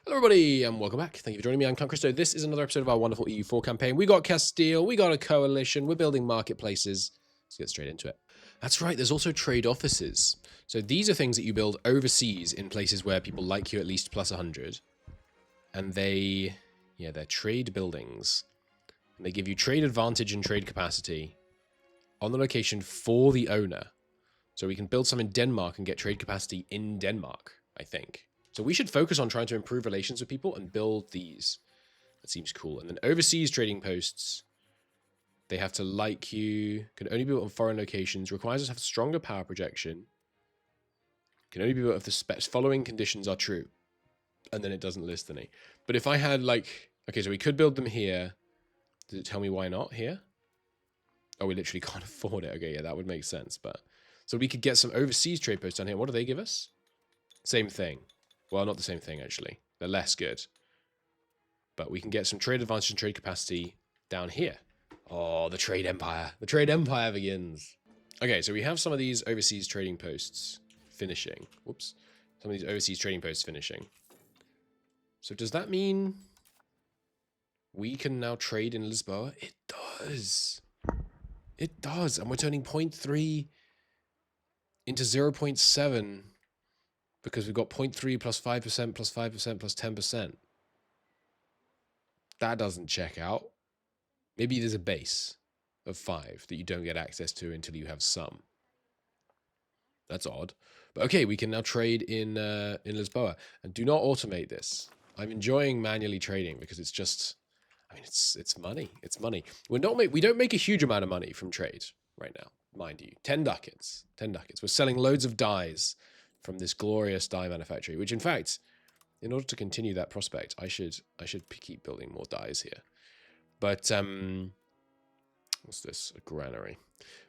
Hello everybody and welcome back. Thank you for joining me. I'm Count Christo. This is another episode of our wonderful EU4 campaign. We got Castile, we got a coalition, we're building marketplaces. Let's get straight into it. That's right, there's also trade offices. So these are things that you build overseas in places where people like you at least plus 100. And they're trade buildings. And they give you trade advantage and trade capacity on the location for the owner. So we can build some in Denmark and get trade capacity in Denmark, I think. So we should focus on trying to improve relations with people and build these. That seems cool. And then overseas trading posts, they have to like you, can only be built on foreign locations, requires us to have stronger power projection, can only be built if the following conditions are true. And then it doesn't list any. But if I had okay, so we could build them here. Does it tell me why not here? Oh, we literally can't afford it. Okay, yeah, that would make sense. But so we could get some overseas trade posts down here. What do they give us? Same thing. Well, not the same thing, actually. They're less good. But we can get some trade advantage and trade capacity down here. Oh, the trade empire. The trade empire begins. Okay, so we have some of these overseas trading posts finishing. Whoops. Some of these overseas trading posts finishing. So does that mean we can now trade in Lisboa? It does. It does. And we're turning 0.3 into 0.7. Because we've got 0.3 plus 5% plus 5% plus 10%. That doesn't check out. Maybe there's a base of 5 that you don't get access to until you have some. That's odd. But okay, we can now trade in Lisboa. And do not automate this. I'm enjoying manually trading because it's just, I mean, it's money. It's money. We don't make a huge amount of money from trade right now, mind you. 10 ducats. 10 ducats. We're selling loads of dyes from this glorious dye manufactory, which in fact, in order to continue that prospect, I should keep building more dyes here. But what's this? A granary.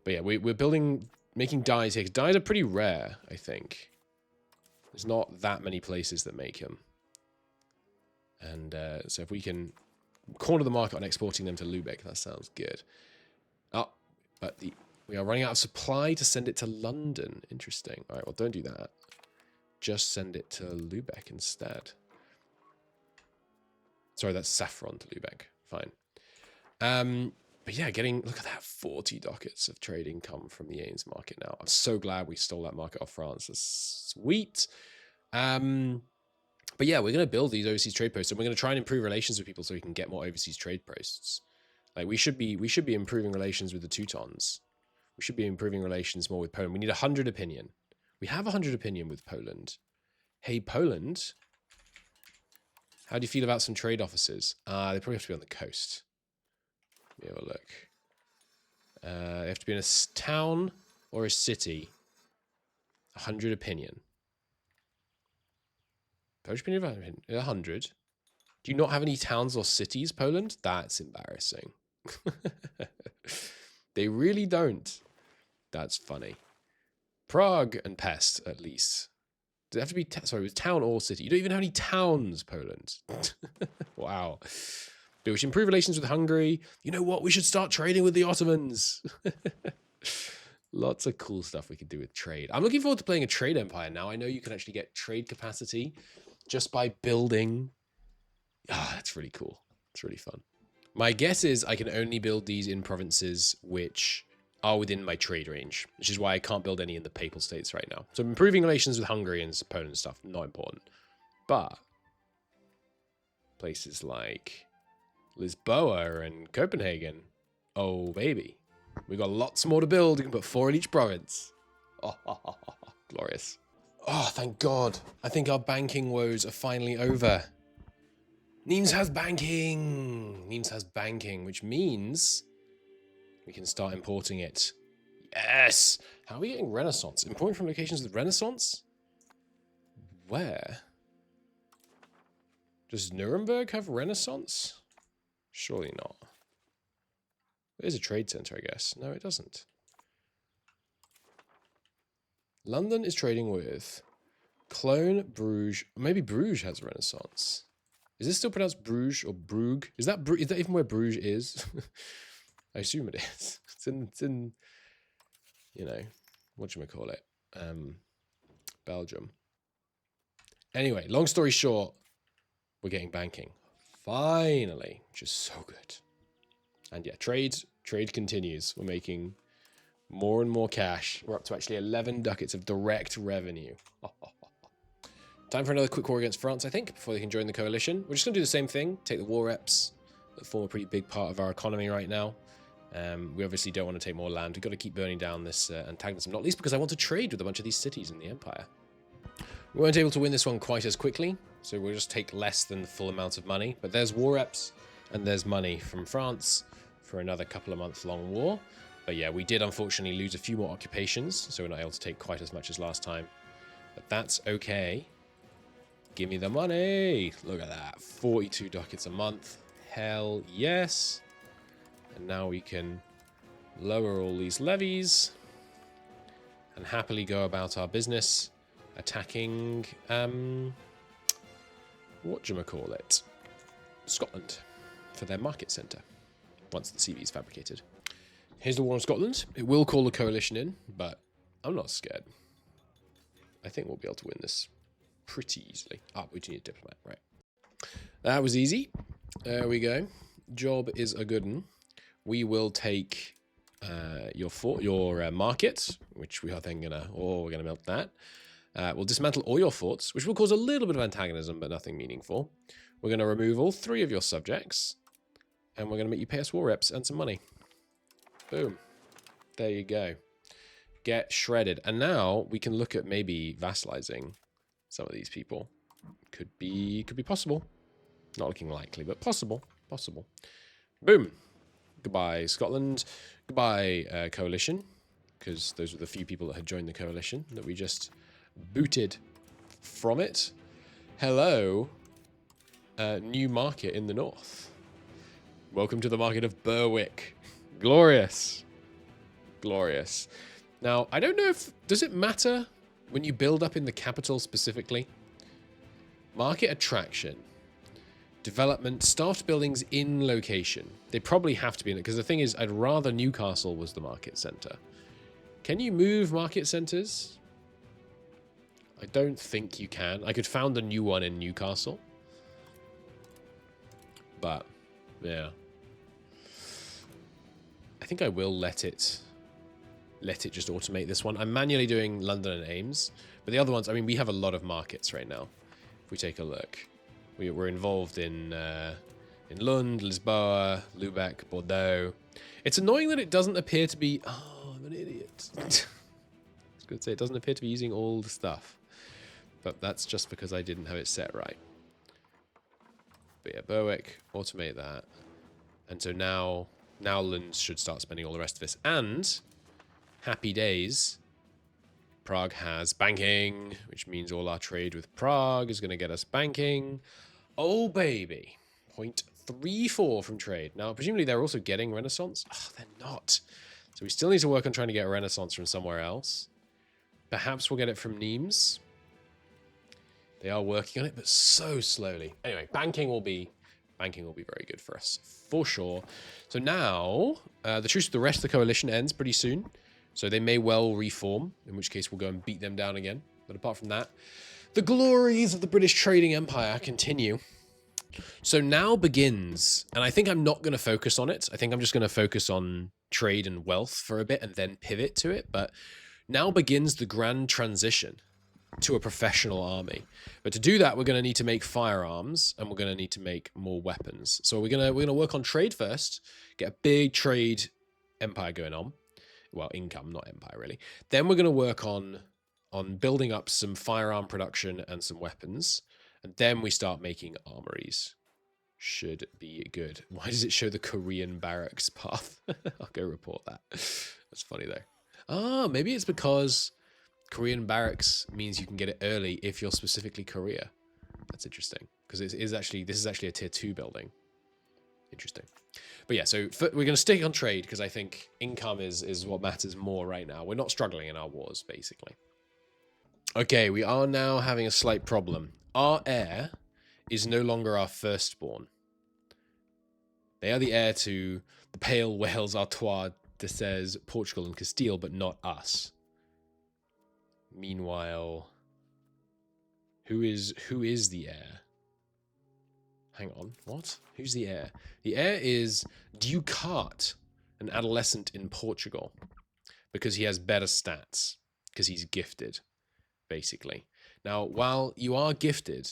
But yeah, we're making dyes here. 'Cause dyes are pretty rare, I think. There's not that many places that make them. And so if we can corner the market on exporting them to Lubeck, that sounds good. Oh, but we are running out of supply to send it to London. Interesting. All right, well, don't do that. Just send it to Lubeck instead. Sorry, that's saffron to Lubeck. Fine. But yeah, look at that, 40 dockets of trade income from the Ains market now. I'm so glad we stole that market off France. That's sweet. But yeah, we're going to build these overseas trade posts, and we're going to try and improve relations with people so we can get more overseas trade posts. Like we should be improving relations with the Teutons. We should be improving relations more with Poland. We need 100 opinion. We have 100 opinion with Poland. Hey, Poland. How do you feel about some trade offices? They probably have to be on the coast. Let me have a look. They have to be in a town or a city. 100 opinion. Polish opinion of 100. Do you not have any towns or cities, Poland? That's embarrassing. They really don't. That's funny. Prague and Pest, at least. Does it have to be, sorry, it was town or city? You don't even have any towns, Poland. Wow. But we should improve relations with Hungary. You know what? We should start trading with the Ottomans. Lots of cool stuff we could do with trade. I'm looking forward to playing a trade empire now. I know you can actually get trade capacity just by building. Ah, that's really cool. It's really fun. My guess is I can only build these in provinces which are within my trade range, which is why I can't build any in the Papal States right now. So improving relations with Hungary and Poland and stuff, not important. But places like Lisboa and Copenhagen, oh baby. We got lots more to build. You can put 4 in each province. Oh, glorious. Oh, thank God. I think our banking woes are finally over. Nimes has banking. Nimes has banking, which means we can start importing it. Yes! How are we getting Renaissance? Importing from locations with Renaissance? Where? Does Nuremberg have Renaissance? Surely not. There's a trade center, I guess. No, it doesn't. London is trading with Cologne, Bruges. Maybe Bruges has Renaissance. Is this still pronounced Bruges or Brugge? Is that even where Bruges is? I assume it is. It's in you know, whatchamacallit, Belgium. Anyway, long story short, we're getting banking. Finally, which is so good. And yeah, trade continues. We're making more and more cash. We're up to actually 11 ducats of direct revenue. Time for another quick war against France, I think, before they can join the coalition. We're just going to do the same thing. Take the war reps that form a pretty big part of our economy right now. We obviously don't want to take more land. We've got to keep burning down this antagonism, not least because I want to trade with a bunch of these cities in the Empire. We weren't able to win this one quite as quickly, so we'll just take less than the full amount of money. But there's war reps, and there's money from France for another couple of months long war. But yeah, we did unfortunately lose a few more occupations, so we're not able to take quite as much as last time. But that's okay. Give me the money. Look at that. 42 ducats a month. Hell yes. And now we can lower all these levies and happily go about our business attacking, whatchamacallit, Scotland for their market centre once the CV is fabricated. Here's the war in Scotland. It will call the coalition in, but I'm not scared. I think we'll be able to win this pretty easily. Ah, we do need a diplomat, right. That was easy. There we go. Job is a good one. We will take your market, which we are then we're gonna melt that. We'll dismantle all your forts, which will cause a little bit of antagonism, but nothing meaningful. We're gonna remove all 3 of your subjects, and we're gonna make you pay us war reps and some money. Boom. There you go. Get shredded. And now we can look at maybe vassalizing some of these people. Could be possible. Not looking likely, but possible. Possible. Boom. Goodbye, Scotland. Goodbye, coalition. Because those were the few people that had joined the coalition that we just booted from it. Hello, new market in the north. Welcome to the market of Berwick. Glorious. Glorious. Now, I don't know if... Does it matter when you build up in the capital specifically? Market attraction. Development. Staffed buildings in location. They probably have to be in it, because the thing is, I'd rather Newcastle was the market centre. Can you move market centres? I don't think you can. I could found a new one in Newcastle. But, yeah. I think I will let it just automate this one. I'm manually doing London and Ames, but the other ones, I mean, we have a lot of markets right now. If we take a look, we're involved in Lund, Lisboa, Lubeck, Bordeaux. It's annoying that it doesn't appear to be... Oh, I'm an idiot. I was going to say, it doesn't appear to be using all the stuff, but that's just because I didn't have it set right. But yeah, Berwick, automate that. And so now Lund should start spending all the rest of this. And, happy days, Prague has banking, which means all our trade with Prague is going to get us banking. Oh, baby. 0.34 from trade. Now, presumably they're also getting Renaissance. Oh, they're not. So we still need to work on trying to get a Renaissance from somewhere else. Perhaps we'll get it from Nimes. They are working on it, but so slowly. Anyway, banking will be very good for us, for sure. So now, the truce with the rest of the coalition ends pretty soon. So they may well reform, in which case we'll go and beat them down again. But apart from that, the glories of the British trading empire continue. So now begins, and I think I'm not going to focus on it. I think I'm just going to focus on trade and wealth for a bit and then pivot to it. But now begins the grand transition to a professional army. But to do that, we're going to need to make firearms, and we're going to need to make more weapons. So we're going to work on trade first, get a big trade empire going on. Well, income, not empire, really. Then we're going to work on building up some firearm production and some weapons. And then we start making armories. Should be good. Why does it show the Korean barracks path? I'll go report that. That's funny, though. Ah, maybe it's because Korean barracks means you can get it early if you're specifically Korea. That's interesting. Because this is actually a tier 2 building. Interesting. But yeah, so we're going to stick on trade because I think income is what matters more right now. We're not struggling in our wars, basically. Okay, we are now having a slight problem. Our heir is no longer our firstborn. They are the heir to the Pale Wales, Artois, Desses, Portugal, and Castile, but not us. Meanwhile, who is the heir? hang on. What? Who's the heir? The heir is Ducart, an adolescent in Portugal, because he has better stats, because he's gifted, basically. Now, while you are gifted,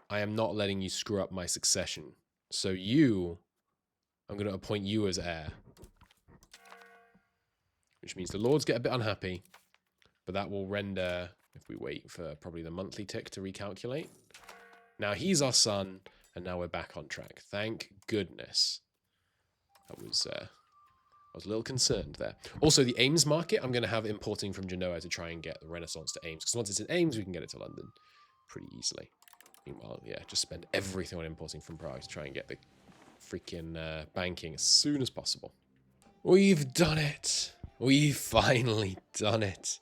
I am not letting you screw up my succession. So I'm going to appoint you as heir. Which means the lords get a bit unhappy, but that will render, if we wait for probably the monthly tick to recalculate. Now he's our son, and now we're back on track. Thank goodness. I was a little concerned there. Also, the Ames market, I'm going to have importing from Genoa to try and get the Renaissance to Ames. Because once it's in Ames, we can get it to London pretty easily. Meanwhile, yeah, just spend everything on importing from Prague to try and get the freaking banking as soon as possible. We've done it. We've finally done it.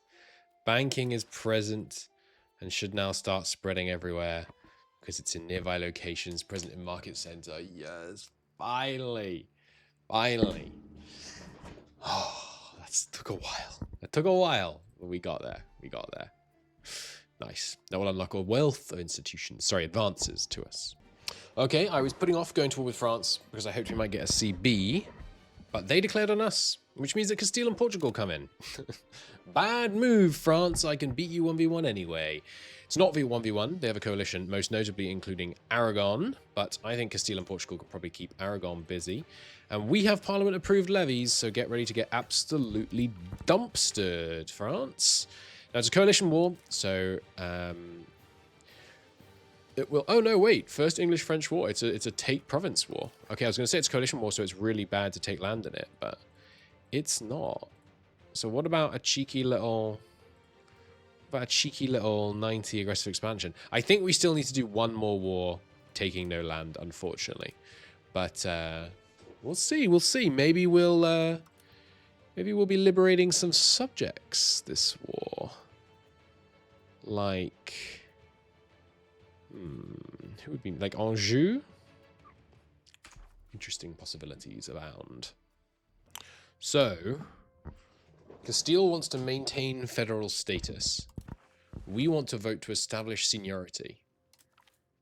Banking is present and should now start spreading everywhere because it's in nearby locations, present in market center. Yes, finally. Finally. Oh, that took a while. It took a while, but we got there. We got there. Nice. That will unlock a wealth of institutions. Sorry, advances to us. Okay, I was putting off going to war with France because I hoped we might get a CB, but they declared on us, which means that Castile and Portugal come in. Bad move, France. I can beat you 1v1 anyway. It's not 1v1. They have a coalition, most notably including Aragon, but I think Castile and Portugal could probably keep Aragon busy. And we have parliament-approved levies, so get ready to get absolutely dumpstered, France. Now, it's a coalition war, so it will... Oh, no, wait. First English-French war. It's a take province war. Okay, I was going to say it's a coalition war, so it's really bad to take land in it, but it's not. So what about a cheeky little... About a cheeky little 90 aggressive expansion? I think we still need to do one more war taking no land, unfortunately. But we'll see. We'll see. Maybe we'll be liberating some subjects this war. Like... who would be... Like Anjou? Interesting possibilities abound. So... Castile wants to maintain federal status. We want to vote to establish seniority.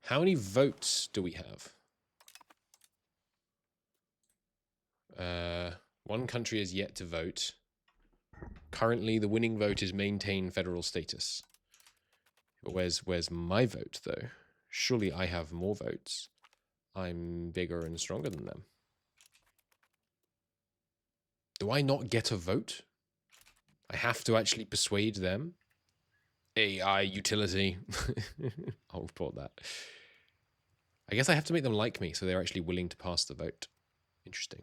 How many votes do we have? One country is yet to vote. Currently, the winning vote is maintain federal status. But where's my vote, though? Surely I have more votes. I'm bigger and stronger than them. Do I not get a vote? I have to actually persuade them. AI utility. I'll report that. I guess I have to make them like me so they're actually willing to pass the vote. Interesting.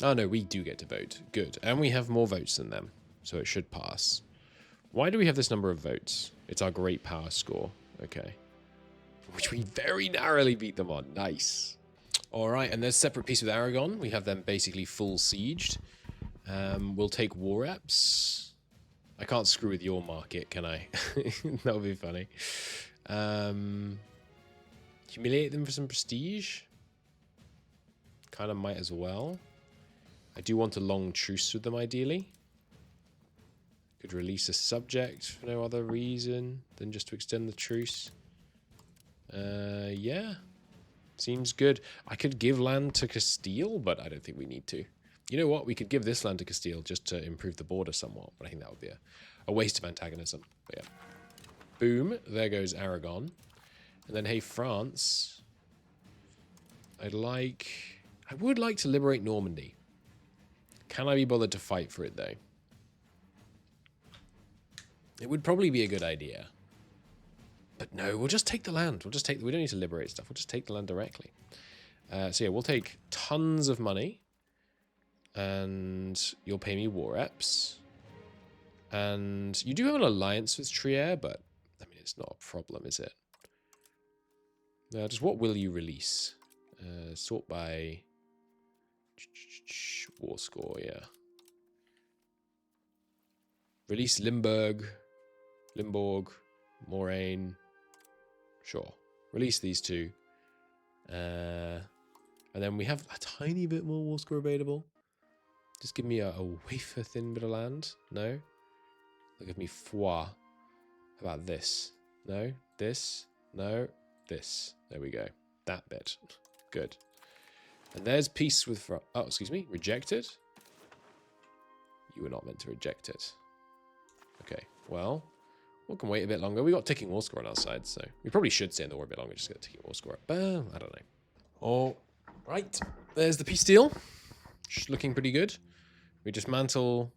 Oh no, we do get to vote. Good. And we have more votes than them, so it should pass. Why do we have this number of votes? It's our great power score. Okay. Which we very narrowly beat them on. Nice. Alright, and there's separate piece with Aragon. We have them basically full sieged. We'll take war reps. I can't screw with your market, can I? That would be funny. Humiliate them for some prestige. Kind of might as well. I do want a long truce with them, ideally. Could release a subject for no other reason than just to extend the truce. Yeah. Seems good. I could give land to Castile, but I don't think we need to. You know what? We could give this land to Castile just to improve the border somewhat, but I think that would be a waste of antagonism. But yeah. Boom. There goes Aragon. And then, hey, France. I would like to liberate Normandy. Can I be bothered to fight for it, though? It would probably be a good idea. But no, we'll just take the land. We don't need to liberate stuff. We'll just take the land directly. So yeah, we'll take tons of money. And you'll pay me war reps. And you do have an alliance with Trier, but I mean, it's not a problem, is it? Just what will you release? Sort by war score, yeah. Release Limburg, Moraine. Sure. Release these two. And then we have a tiny bit more war score available. Just give me a wafer thin bit of land. No? They'll give me Foix. How about this? No? This? No? This. There we go. that bit. Good. And there's peace with... Oh, excuse me. Rejected? You were not meant to reject it. Okay, well, we can wait a bit longer. We got ticking war score on our side, so we probably should stay in the war a bit longer just to get a ticking war score up. But I don't know. All right, there's the peace deal. Just looking pretty good. We dismantle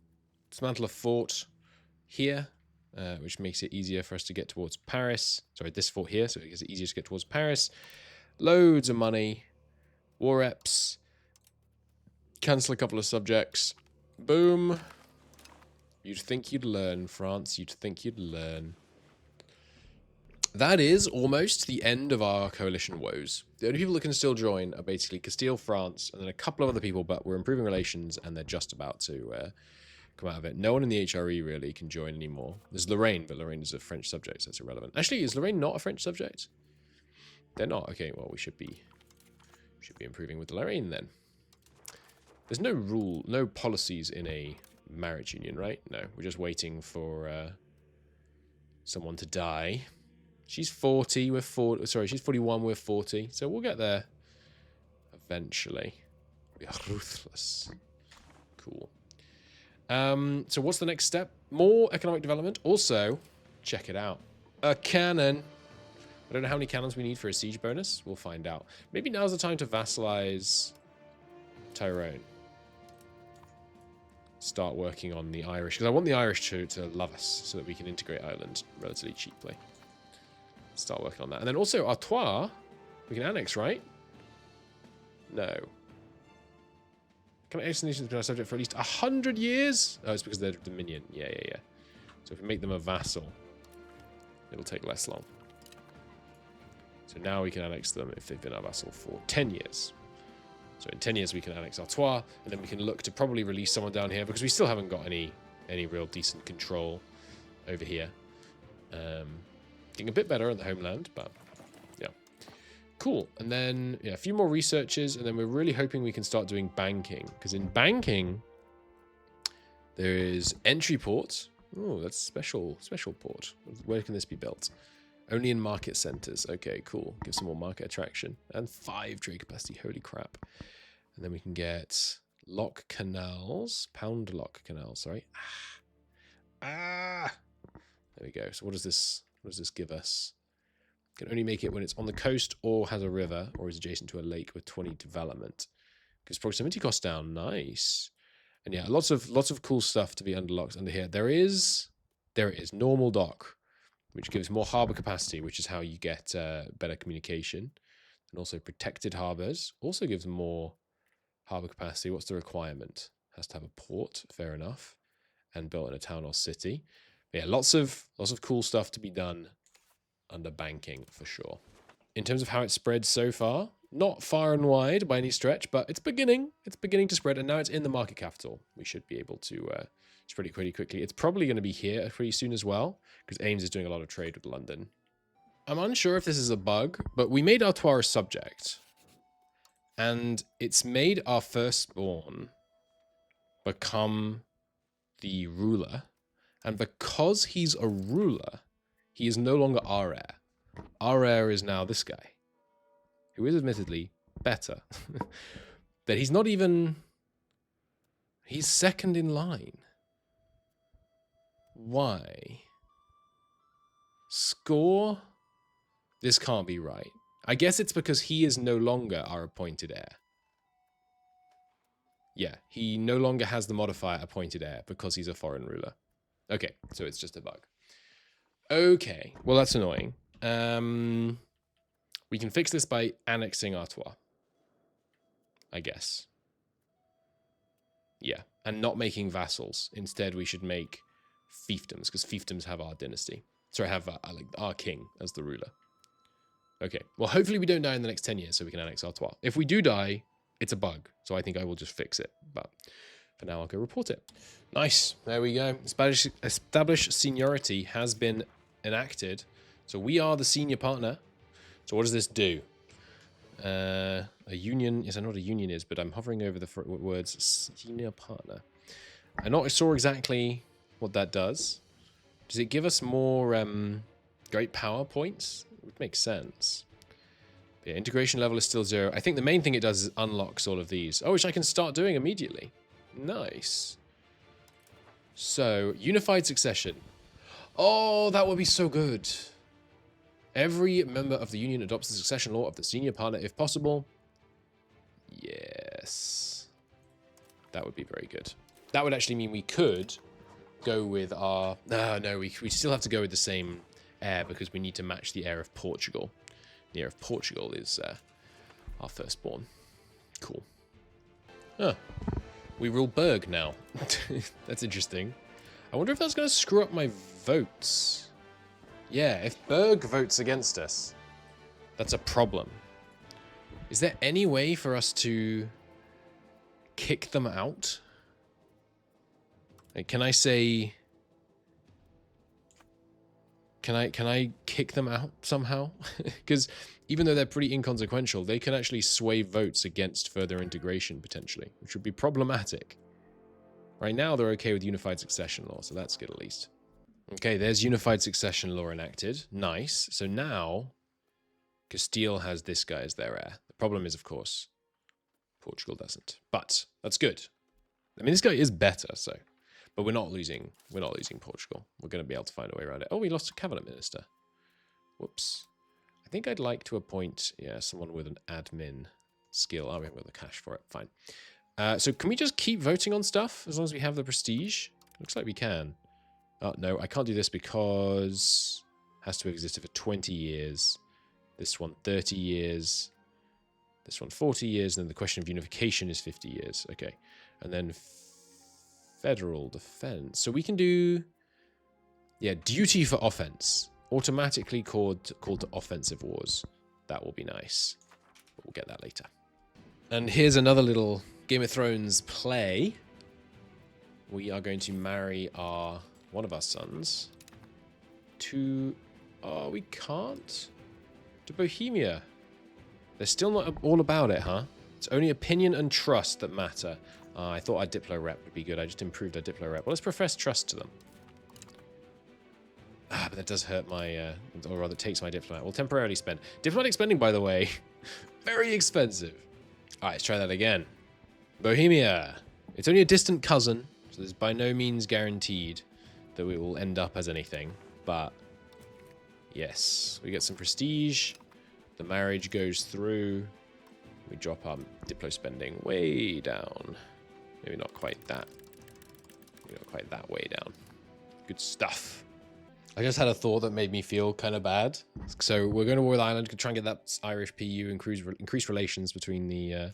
a fort here, which makes it easier for us to get towards Paris. Sorry, this fort here, so it makes it easier to get towards Paris. Loads of money. War reps. Cancel a couple of subjects. Boom. You'd think you'd learn, France. You'd think you'd learn. That is almost the end of our coalition woes. The only people that can still join are basically Castile, France, and then a couple of other people, but we're improving relations, and they're just about to come out of it. No one in the HRE really can join anymore. There's Lorraine, but Lorraine is a French subject, so that's irrelevant. Actually, is Lorraine not a French subject? They're not. Okay, well, we should be improving with Lorraine then. There's no policies in a marriage union, right? No, we're just waiting for someone to die. She's 40, we're 40. Sorry, she's 41, we're 40. So we'll get there eventually. We are ruthless. Cool. So what's the next step? More economic development. Also, check it out. A cannon. I don't know how many cannons we need for a siege bonus. We'll find out. Maybe now's the time to vassalize Tyrone. Start working on the Irish, because I want the Irish to love us so that we can integrate Ireland relatively cheaply. Start working on that. And then also Artois, we can annex, right? No. Can X nations be our subject for at least 100 years? Oh, it's because they're Dominion. Yeah. So if we make them a vassal, it'll take less long. So now we can annex them if they've been our vassal for 10 years. So in 10 years we can annex Artois, and then we can look to probably release someone down here, because we still haven't got any real decent control over here. Getting a bit better on the homeland, but yeah. Cool. And then, yeah, a few more researches, and then we're really hoping we can start doing banking, because in banking, there is entry port. Oh, that's special port. Where can this be built? Only in market centers. Okay, cool. Give some more market attraction. And 5 trade capacity. Holy crap. And then we can get lock canals. Pound lock canals, sorry. There we go. So what does this give us? Can only make it when it's on the coast or has a river or is adjacent to a lake with 20 development. Because proximity costs down. Nice. And yeah, lots of cool stuff to be unlocked under here. There it is. Normal dock, which gives more harbor capacity, which is how you get better communication. And also protected harbors also gives more harbor capacity. What's the requirement? Has to have a port, fair enough, and built in a town or city. But yeah, lots of cool stuff to be done under banking for sure. In terms of how it spreads so far, not far and wide by any stretch, but it's beginning. It's beginning to spread, and now it's in the market capital. We should be able to spread it pretty quickly. It's probably going to be here pretty soon as well, because Ames is doing a lot of trade with London. I'm unsure if this is a bug, but we made Artois a subject, and it's made our firstborn become the ruler, and because he's a ruler, he is no longer our heir. Our heir is now this guy, who is admittedly better, but he's not even... He's second in line. Why? Score? This can't be right. I guess it's because he is no longer our appointed heir. Yeah, he no longer has the modifier appointed heir because he's a foreign ruler. Okay, so it's just a bug. Okay, well that's annoying. We can fix this by annexing Artois, I guess. Yeah, and not making vassals. Instead, we should make fiefdoms, because fiefdoms have our dynasty. Sorry, have like our king as the ruler. Okay, well, hopefully we don't die in the next 10 years so we can annex Artois. If we do die, it's a bug, so I think I will just fix it. But for now, I'll go report it. Nice, there we go. Established seniority has been enacted. So we are the senior partner. So what does this do? A union, yes, I know what a union is, but I'm hovering over the words senior partner. I'm not sure exactly what that does. Does it give us more great power points? It would make sense. Yeah, integration level is still 0. I think the main thing it does is unlocks all of these. Oh, which I can start doing immediately. Nice. So, unified succession. Oh, that would be so good. Every member of the union adopts the succession law of the senior partner if possible. Yes. That would be very good. That would actually mean we could go with our... No, we still have to go with the same heir because we need to match the heir of Portugal. The heir of Portugal is our firstborn. Cool. Huh. We rule Berg now. That's interesting. I wonder if that's going to screw up my votes. Yeah, if Berg votes against us, that's a problem. Is there any way for us to kick them out? Like, can I say... Can I kick them out somehow? Because even though they're pretty inconsequential, they can actually sway votes against further integration, potentially, which would be problematic. Right now, they're okay with unified succession law, so that's good at least. Okay, there's unified succession law enacted. Nice. So now, Castile has this guy as their heir. The problem is, of course, Portugal doesn't. But that's good. I mean, this guy is better, so... But we're not losing Portugal. We're going to be able to find a way around it. Oh, we lost a cabinet minister. Whoops. I think I'd like to appoint, yeah, someone with an admin skill. Oh, we haven't got the cash for it. Fine. So can we just keep voting on stuff as long as we have the prestige? Looks like we can. Oh, no, I can't do this because it has to have existed for 20 years. This one, 30 years. This one, 40 years. And then the question of unification is 50 years. Okay. And then... Federal defense. So we can do, yeah, duty for offense. Automatically called to offensive wars. That will be nice. But we'll get that later. And here's another little Game of Thrones play. We are going to marry one of our sons to... Oh, we can't? To Bohemia. They're still not all about it, huh? It's only opinion and trust that matter. I thought our Diplo rep would be good. I just improved our Diplo rep. Well, let's profess trust to them. But that does hurt my... or rather, takes my diplomat. We'll temporarily spend. Diplomatic spending, by the way, very expensive. All right, let's try that again. Bohemia. It's only a distant cousin, so there's by no means guaranteed that we will end up as anything. But, yes, we get some prestige. The marriage goes through. We drop our Diplo spending way down. Maybe not quite that. Maybe not quite that way down. Good stuff. I just had a thought that made me feel kind of bad. So we're going to war with Ireland to try and get that Irish PU, increase relations between the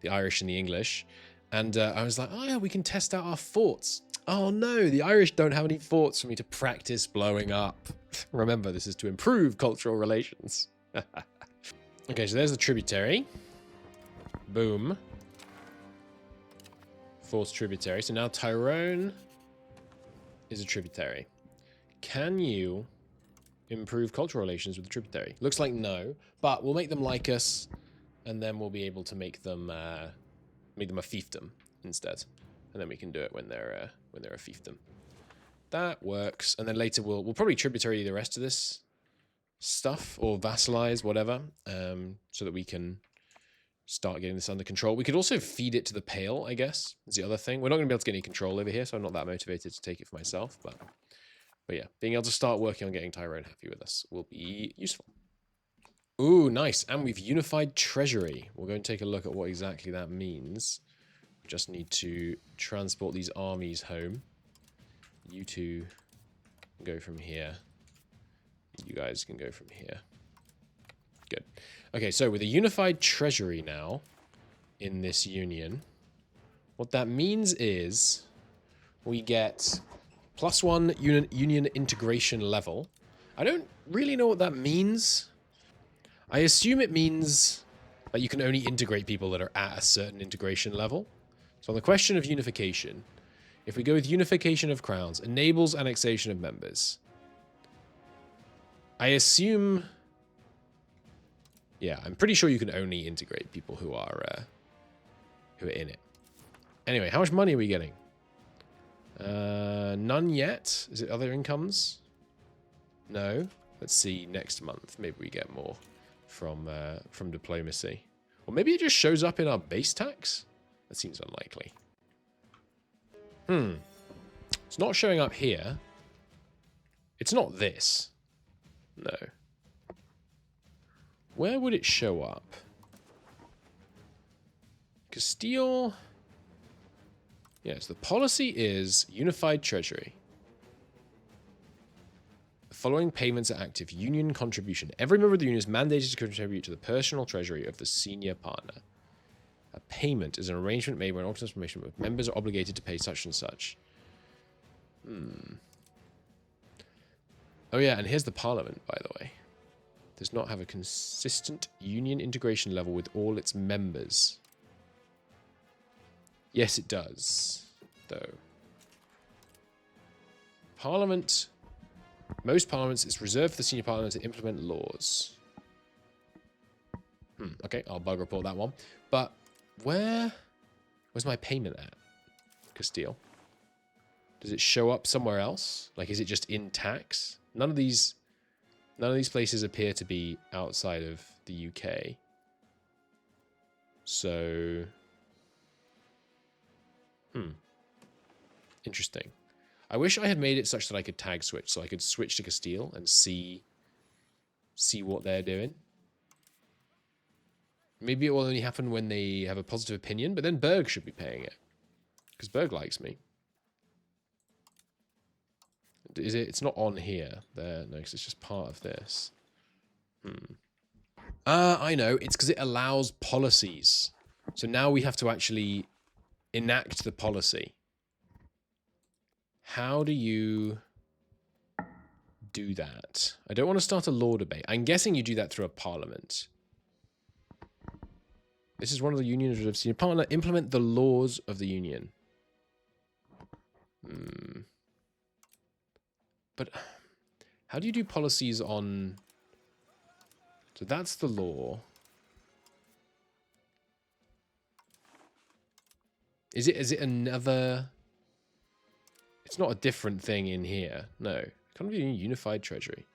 Irish and the English. And I was like, oh yeah, we can test out our forts. Oh no, the Irish don't have any forts for me to practice blowing up. Remember, this is to improve cultural relations. Okay, so there's the tributary. Boom. Forced tributary. So now Tyrone is a tributary. Can you improve cultural relations with the tributary? Looks like no, but we'll make them like us, and then we'll be able to make them a fiefdom instead, and then we can do it when they're a fiefdom. That works, and then later we'll probably tributary the rest of this stuff or vassalize whatever, so that we can start getting this under control. We could also feed it to the Pale, I guess, is the other thing. We're not going to be able to get any control over here, so I'm not that motivated to take it for myself. But yeah, being able to start working on getting Tyrone happy with us will be useful. Ooh, nice. And we've unified treasury. We're going to take a look at what exactly that means. We just need to transport these armies home. You two can go from here. You guys can go from here. Good. Okay, so with a unified treasury now in this union, what that means is we get +1 union integration level. I don't really know what that means. I assume it means that you can only integrate people that are at a certain integration level. So on the question of unification, if we go with unification of crowns, enables annexation of members. I assume... Yeah, I'm pretty sure you can only integrate people who are in it. Anyway, how much money are we getting? None yet. Is it other incomes? No. Let's see next month. Maybe we get more. from diplomacy. Or maybe it just shows up in our base tax? That seems unlikely. It's not showing up here. It's not this. No. Where would it show up? Castile. Yes, the policy is unified treasury. The following payments are active. Union contribution. Every member of the union is mandated to contribute to the personal treasury of the senior partner. A payment is an arrangement made when an organization with members are obligated to pay such and such. Oh yeah, and here's the parliament, by the way. Does not have a consistent union integration level with all its members. Yes, it does, though. Parliament. Most parliaments, it's reserved for the senior parliament to implement laws. Okay, I'll bug report that one. But where's my payment at? Castile. Does it show up somewhere else? Like, is it just in tax? None of these places appear to be outside of the UK. So, interesting. I wish I had made it such that I could tag switch, so I could switch to Castile and see what they're doing. Maybe it will only happen when they have a positive opinion, but then Berg should be paying it. Because Berg likes me. Is it? It's not on here. There, no, because it's just part of this. I know. It's because it allows policies. So now we have to actually enact the policy. How do you do that? I don't want to start a law debate. I'm guessing you do that through a parliament. This is one of the unions of senior partner. Implement the laws of the union. But how do you do policies on... So that's the law. Is it another... It's not a different thing in here. No. Can't be unified treasury.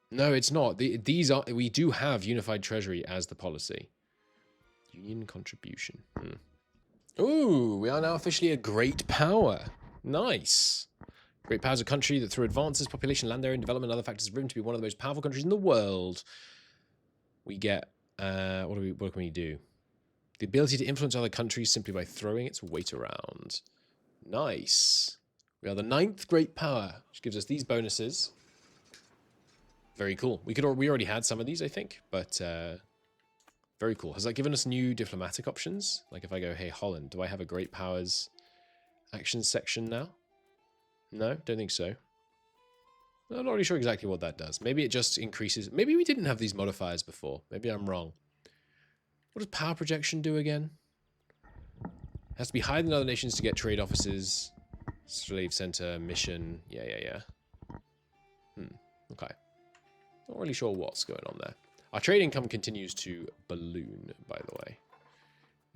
No, it's not. These are... We do have unified treasury as the policy. Union contribution. Ooh, we are now officially a great power. Nice. Great power is a country that through advances, population, land area, and development, and other factors, is proven to be one of the most powerful countries in the world. We get... what can we do? The ability to influence other countries simply by throwing its weight around. Nice. We are the 9th great power, which gives us these bonuses. Very cool. We already had some of these, I think, but very cool. Has that given us new diplomatic options? Like if I go, hey, Holland, do I have a great powers action section now? No, don't think so. I'm not really sure exactly what that does. Maybe it just increases. Maybe we didn't have these modifiers before. Maybe I'm wrong. What does power projection do again? It has to be higher than other nations to get trade offices, slave center, mission. Yeah. Okay. Not really sure what's going on there. Our trade income continues to balloon, by the way.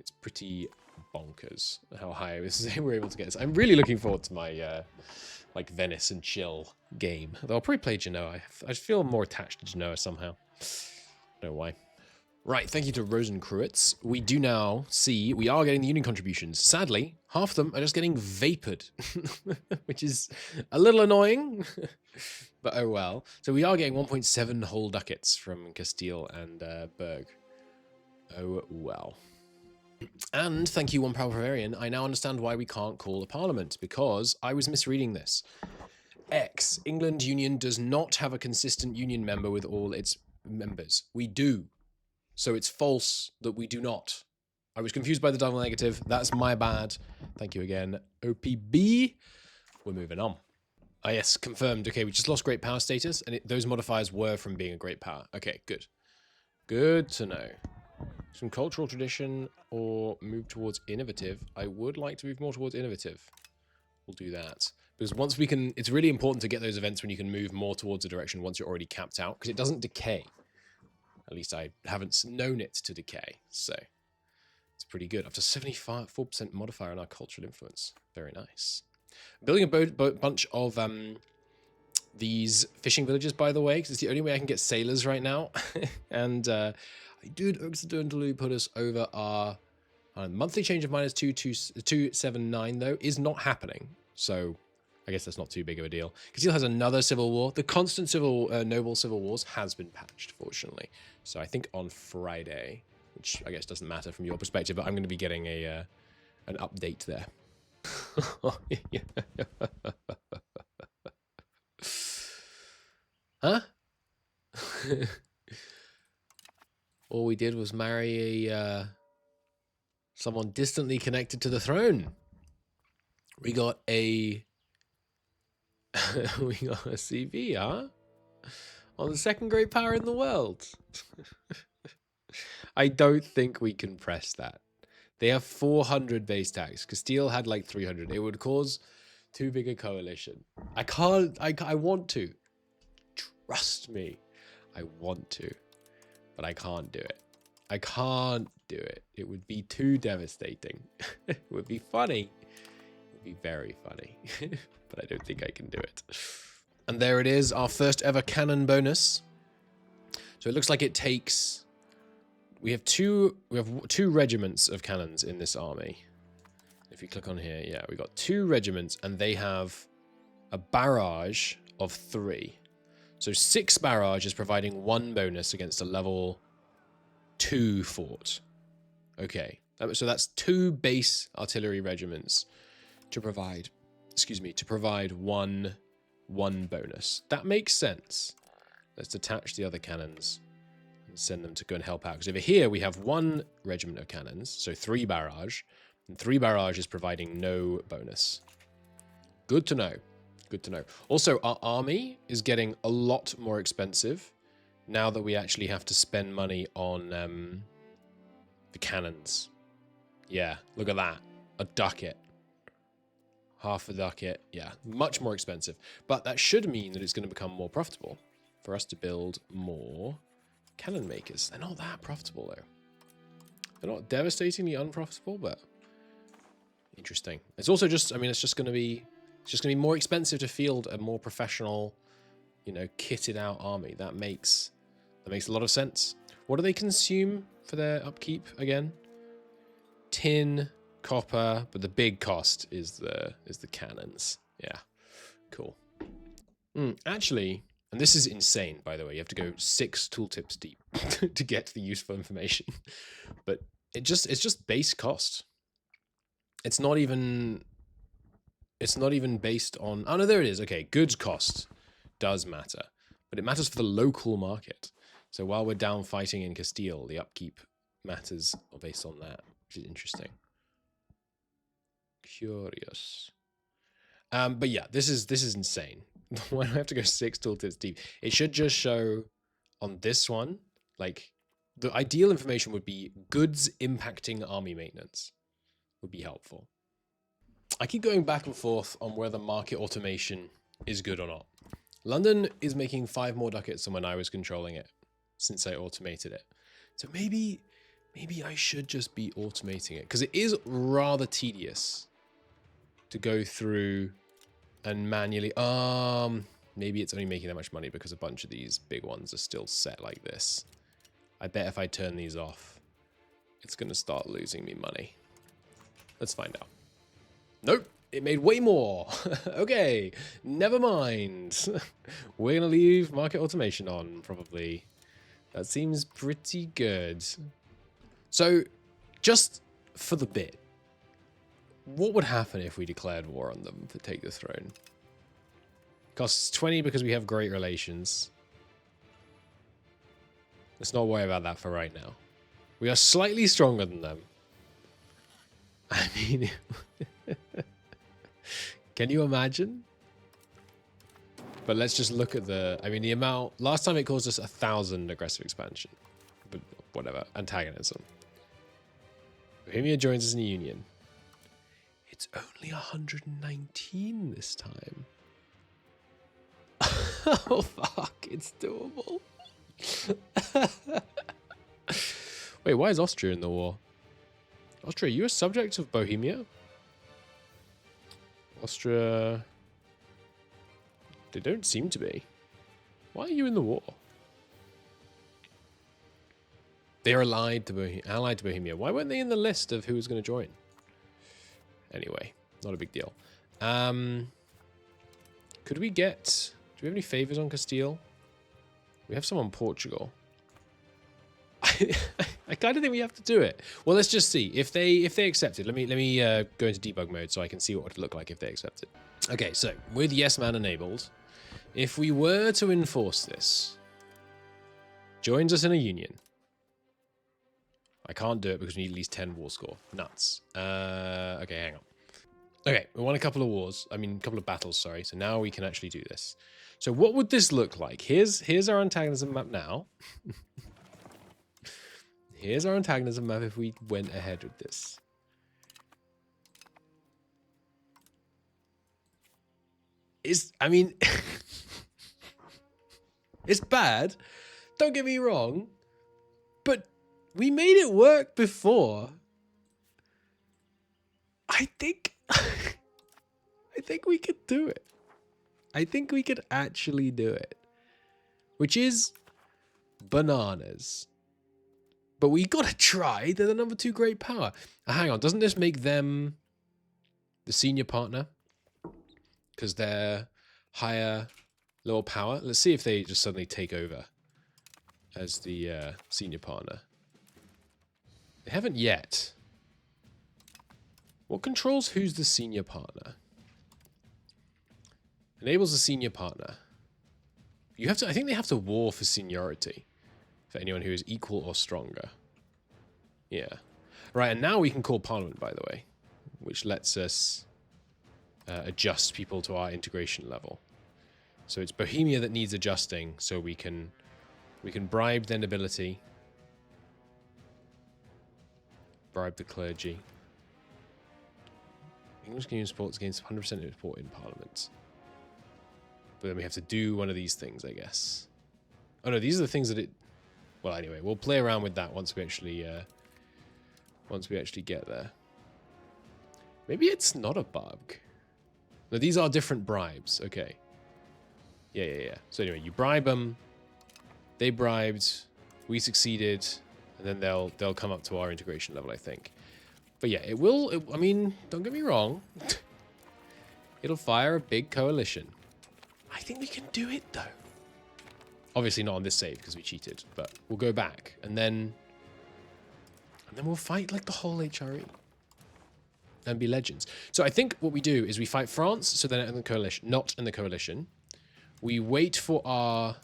It's pretty bonkers how high we're able to get this. I'm really looking forward to my like Venice and chill game. Though I'll probably play Genoa. I feel more attached to Genoa somehow. Don't know why. Right, thank you to Rosenkreutz. We do now see we are getting the union contributions. Sadly, half of them are just getting vapored, which is a little annoying, but oh well. So we are getting 1.7 whole ducats from Castile and Berg. Oh well. And thank you, One Power Bavarian. I now understand why we can't call a parliament, because I was misreading this. X, England Union does not have a consistent union member with all its members. We do. So it's false that we do not. I was confused by the double negative. That's my bad. Thank you again, OPB. We're moving on. Ah, yes, confirmed. Okay, we just lost great power status, and those modifiers were from being a great power. Okay, good. Good to know. Some cultural tradition or move towards innovative. I would like to move more towards innovative. We'll do that. Because once we can... It's really important to get those events when you can move more towards a direction once you're already capped out, because it doesn't decay. At least I haven't known it to decay, so it's pretty good. Up to 74% modifier on our cultural influence. Very nice. Building a bunch of these fishing villages, by the way, because it's the only way I can get sailors right now. And I did accidentally put us over our monthly change of -279, though, is not happening. So I guess that's not too big of a deal. Castile has another civil war. The constant noble civil wars has been patched, fortunately. So I think on Friday, which I guess doesn't matter from your perspective, but I'm going to be getting an update there. Huh? All we did was marry someone distantly connected to the throne. We got a we got a CV, huh? On the second great power in the world. I don't think we can press that. They have 400 base tax. Castile had like 300. It would cause too big a coalition. I can't. I want to. Trust me. I want to. But I can't do it. I can't do it. It would be too devastating. It would be funny. It would be very funny. But I don't think I can do it. And there it is, our first ever cannon bonus. So it looks like it takes... We have two regiments of cannons in this army. If you click on here, yeah, we got 2 regiments, and they have a barrage of 3. So 6 barrage is providing 1 bonus against a level 2 fort. Okay, so that's 2 base artillery regiments to provide, to provide one bonus. That makes sense. Let's detach the other cannons and send them to go and help out. Because over here we have 1 regiment of cannons, so 3 barrage, and 3 barrage is providing no bonus. Good to know. Good to know. Also, our army is getting a lot more expensive now that we actually have to spend money on the cannons. Yeah, look at that. A ducat. Half a ducat. Yeah, much more expensive. But that should mean that it's going to become more profitable for us to build more cannon makers. They're not that profitable, though. They're not devastatingly unprofitable, but interesting. It's also just, I mean, it's just going to be more expensive to field a more professional, you know, kitted out army. That makes a lot of sense. What do they consume for their upkeep again? Tin, copper, but the big cost is the cannons. Yeah, cool. Actually, and this is insane, by the way. You have to go 6 tooltips deep to get to the useful information. But it's just base cost. It's not even based on... Oh, no, there it is. Okay, goods cost does matter. But it matters for the local market. So while we're down fighting in Castile, the upkeep matters based on that, which is interesting. Curious. But yeah, this is insane. Why do I have to go 6 tooltips deep? It should just show on this one, like, the ideal information would be goods impacting army maintenance would be helpful. I keep going back and forth on whether market automation is good or not. London is making 5 more ducats than when I was controlling it since I automated it. So maybe I should just be automating it, because it is rather tedious to go through and manually... maybe it's only making that much money because a bunch of these big ones are still set like this. I bet if I turn these off, it's going to start losing me money. Let's find out. Nope, it made way more. Okay, never mind. We're going to leave market automation on, probably. That seems pretty good. So, just for the bit, what would happen if we declared war on them to take the throne? Costs 20 because we have great relations. Let's not worry about that for right now. We are slightly stronger than them. I mean... Can you imagine? But let's just look at the... I mean, the amount... Last time it caused us 1,000 aggressive expansion. But whatever. Antagonism. Bohemia joins us in a union. It's only 119 this time. Oh, fuck. It's doable. Wait, why is Austria in the war? Austria, you a subject of Bohemia? Austria... They don't seem to be. Why are you in the war? They're allied to Bohemia. Why weren't they in the list of who was going to join? Anyway, not a big deal. Could we get... Do we have any favors on Castile? We have some on Portugal. I kind of think we have to do it. Well, let's just see if they accept it. Let me go into debug mode so I can see what it would look like if they accept it. Okay, so with yes man enabled, if we were to enforce this, joins us in a union. I can't do it because we need at least 10 war score. Nuts. Okay, hang on. Okay, we won a couple of wars. I mean, a couple of battles, sorry. So now we can actually do this. So what would this look like? Here's our antagonism map now. Here's our antagonism map if we went ahead with this. I mean, it's bad. Don't get me wrong. But we made it work before. I think we could do it. I think we could actually do it. Which is bananas. But we gotta try. They're the number 2 great power. Hang on, doesn't this make them the senior partner? Because they're higher, lower power. Let's see if they just suddenly take over as the senior partner. They haven't yet. What controls who's the senior partner? Enables the senior partner. You have to. I think they have to war for seniority. For anyone who is equal or stronger. Yeah. Right, and now we can call Parliament, by the way. Which lets us adjust people to our integration level. So it's Bohemia that needs adjusting, so we can bribe their nobility. Bribe the clergy. English Community supports against 100% support in Parliament. But then we have to do one of these things, I guess. Oh no, these are the things that it... Well, anyway, we'll play around with that once we actually get there. Maybe it's not a bug. No, these are different bribes. Okay. Yeah. So anyway, you bribe them. They bribed. We succeeded, and then they'll come up to our integration level, I think. But yeah, it will. I mean, don't get me wrong. It'll fire a big coalition. I think we can do it though. Obviously not on this save because we cheated, but we'll go back and then we'll fight like the whole HRE and be legends. So I think what we do is we fight France, so then in the coalition, not in the coalition. We wait for our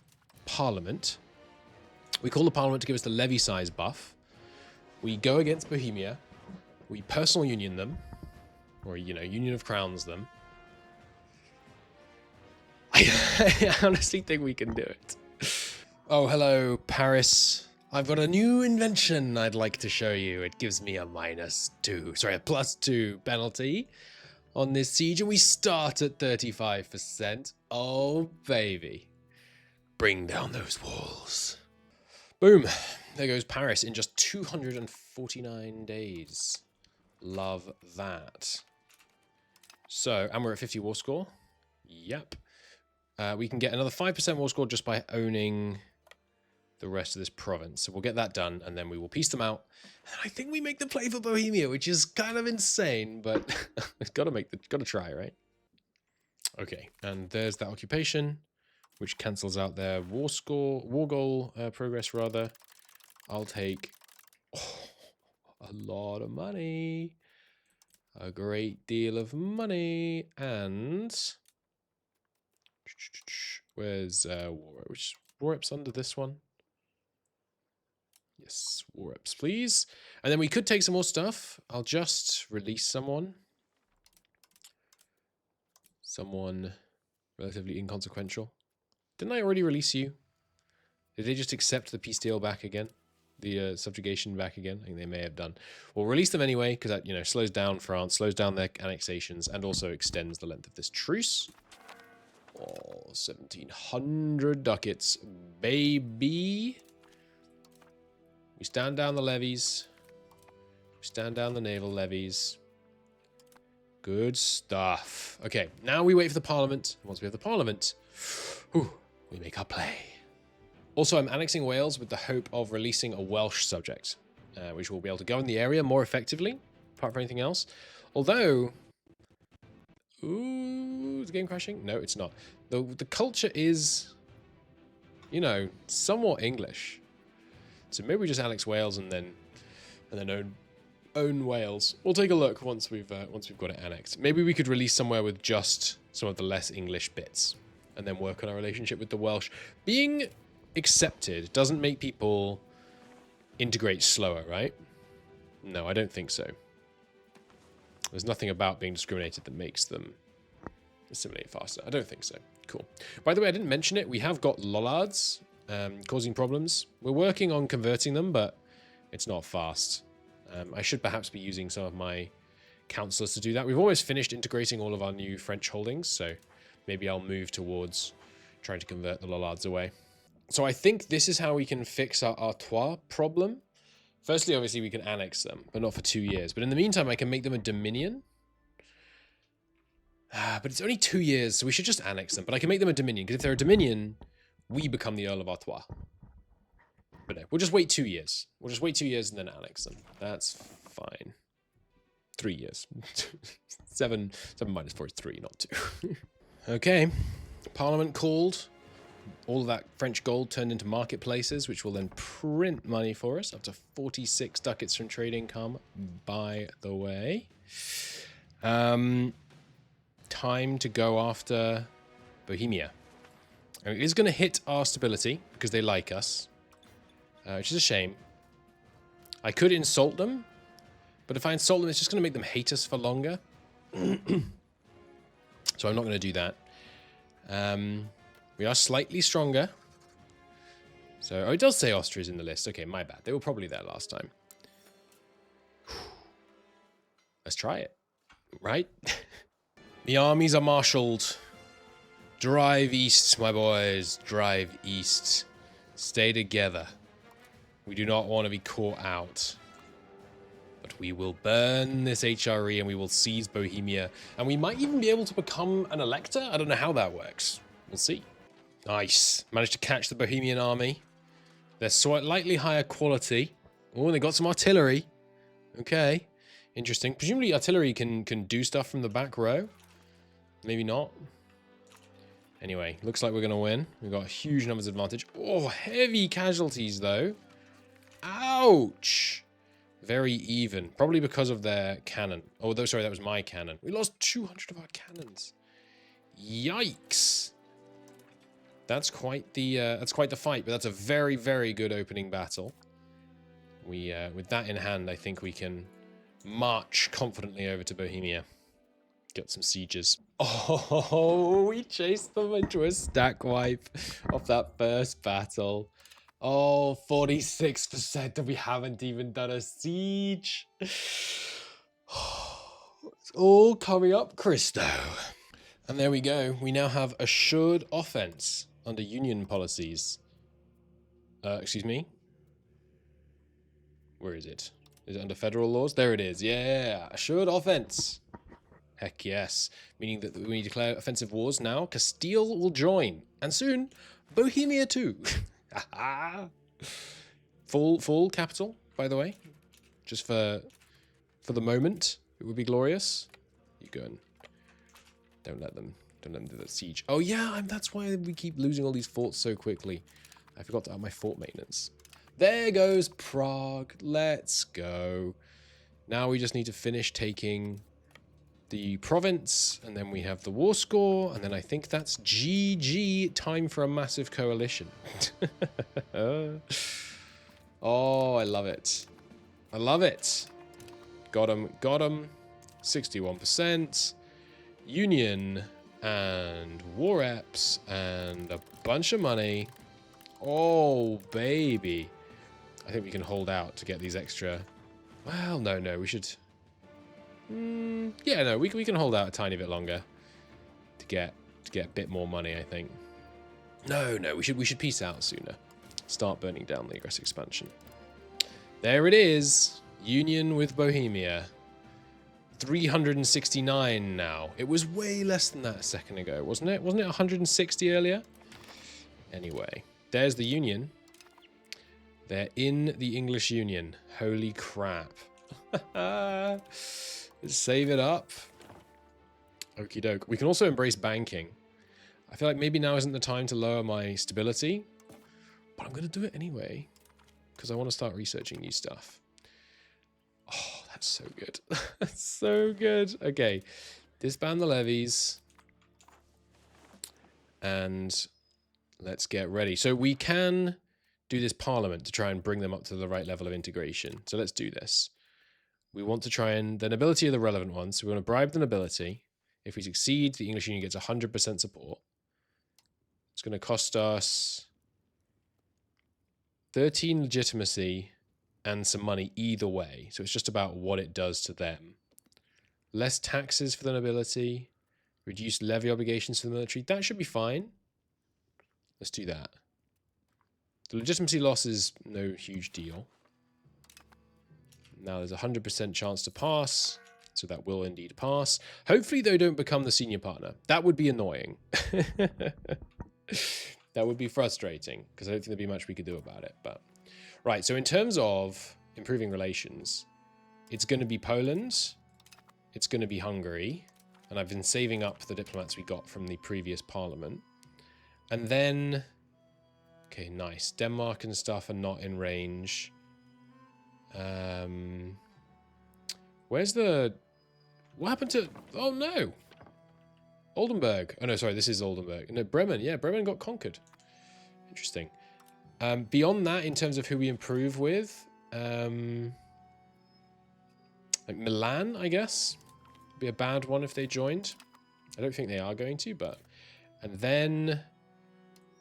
parliament. We call the parliament to give us the levy size buff. We go against Bohemia. We personal union them, or union of crowns them. I honestly think we can do it. Oh, hello, Paris. I've got a new invention I'd like to show you. It gives me a +2 penalty on this siege, and we start at 35%. Oh, baby. Bring down those walls. Boom. There goes Paris in just 249 days. Love that. So, and we're at 50 war score. Yep. We can get another 5% war score just by owning the rest of this province. So we'll get that done, and then we will piece them out. And I think we make the play for Bohemia, which is kind of insane, but gotta try, right? Okay, and there's that occupation, which cancels out their war goal progress rather. I'll take a lot of money, a great deal of money, and where's war reps under this one? Yes, war reps, please. And then we could take some more stuff. I'll just release someone. Someone relatively inconsequential. Didn't I already release you? Did they just accept the peace deal back again? The subjugation back again? I think they may have done. We'll release them anyway, because that, slows down France, slows down their annexations, and also extends the length of this truce. Oh, 1,700 ducats, baby. We stand down the levies. We stand down the naval levies. Good stuff. Okay, now we wait for the Parliament. Once we have the Parliament, whew, we make our play. Also, I'm annexing Wales with the hope of releasing a Welsh subject, which will be able to govern the area more effectively, apart from anything else. Although... Ooh, is the game crashing? No, it's not. The culture is, you know, somewhat English. So maybe we just annex Wales and then own Wales. We'll take a look once we've got it annexed. Maybe we could release somewhere with just some of the less English bits, and then work on our relationship with the Welsh. Being accepted doesn't make people integrate slower, right? No, I don't think so. There's nothing about being discriminated that makes them assimilate faster. I don't think so. Cool. By the way, I didn't mention it. We have got lollards causing problems. We're working on converting them, but it's not fast. I should perhaps be using some of my councillors to do that. We've almost finished integrating all of our new French holdings, so maybe I'll move towards trying to convert the lollards away. So I think this is how we can fix our Artois problem. Firstly, obviously, we can annex them, but not for 2 years. But in the meantime, I can make them a dominion. But it's only 2 years, so we should just annex them. But I can make them a dominion, because if they're a dominion, we become the Earl of Artois. But no, we'll just wait 2 years. We'll just wait 2 years and then annex them. That's fine. 3 years. 7 minus 4 is 3, not 2. Okay. Parliament called. All of that French gold turned into marketplaces, which will then print money for us. Up to 46 ducats from trade income, by the way. Time to go after Bohemia. It is going to hit our stability, because they like us. Which is a shame. I could insult them, but if I insult them, it's just going to make them hate us for longer. So I'm not going to do that. We are slightly stronger. So, oh, it does say Austria's in the list. Okay, my bad. They were probably there last time. Let's try it. Right? The armies are marshaled. Drive east, my boys. Drive east. Stay together. We do not want to be caught out. But we will burn this HRE and we will seize Bohemia. And we might even be able to become an elector. I don't know how that works. We'll see. Nice. Managed to catch the Bohemian army. They're slightly higher quality. Oh, they got some artillery. Okay. Interesting. Presumably artillery can do stuff from the back row. Maybe not. Anyway, looks like we're going to win. We've got huge numbers advantage. Oh, heavy casualties, though. Ouch. Very even. Probably because of their cannon. Oh, sorry, that was my cannon. We lost 200 of our cannons. Yikes. That's quite the fight, but that's a very, very good opening battle. We, with that in hand, I think we can march confidently over to Bohemia. Get some sieges. Oh, we chased them into a stack wipe off that first battle. Oh, 46% and we haven't even done a siege. It's all coming up, Christo. And there we go. We now have assured offense under union policies. Excuse me? Where is it? Is it under federal laws? There it is. Yeah. Assured offense. Heck yes. Meaning that when we declare offensive wars now, Castile will join. And soon, Bohemia too. Full capital, by the way. Just for the moment. It would be glorious. You go and don't let them do that siege. Oh yeah, that's why we keep losing all these forts so quickly. I forgot to add my fort maintenance. There goes Prague. Let's go. Now we just need to finish taking the province, and then we have the war score, and then I think that's GG. Time for a massive coalition. Oh, I love it. I love it. Got him. 61%. Union and war reps and a bunch of money. Oh, baby. I think we can hold out to get these extra. Well, no, we should. Yeah, no, we can hold out a tiny bit longer to get a bit more money, I think. No, we should peace out sooner. Start burning down the aggressive expansion. There it is. Union with Bohemia. 369 now. It was way less than that a second ago, wasn't it? Wasn't it 160 earlier? Anyway, there's the Union. They're in the English Union. Holy crap. Save it up. Okie doke. We can also embrace banking. I feel like maybe now isn't the time to lower my stability, but I'm going to do it anyway because I want to start researching new stuff. Oh, that's so good. That's so good. Okay. Disband the levies. And let's get ready. So we can do this parliament to try and bring them up to the right level of integration. So let's do this. We want to try and... The nobility are the relevant ones. So we want to bribe the nobility. If we succeed, the English Union gets 100% support. It's going to cost us 13 legitimacy and some money either way. So it's just about what it does to them. Less taxes for the nobility. Reduced levy obligations for the military. That should be fine. Let's do that. The legitimacy loss is no huge deal. Now there's a 100% chance to pass. So that will indeed pass. Hopefully they don't become the senior partner. That would be annoying. That would be frustrating because I don't think there'd be much we could do about it. But right, so in terms of improving relations, it's going to be Poland. It's going to be Hungary. And I've been saving up the diplomats we got from the previous parliament. And then... Okay, nice. Denmark and stuff are not in range. Where's the... What happened to... Oh, no. Oldenburg. Oh, no, sorry. This is Oldenburg. No, Bremen. Yeah, Bremen got conquered. Interesting. Beyond that, in terms of who we improve with, like Milan, I guess. Be a bad one if they joined. I don't think they are going to, but... And then...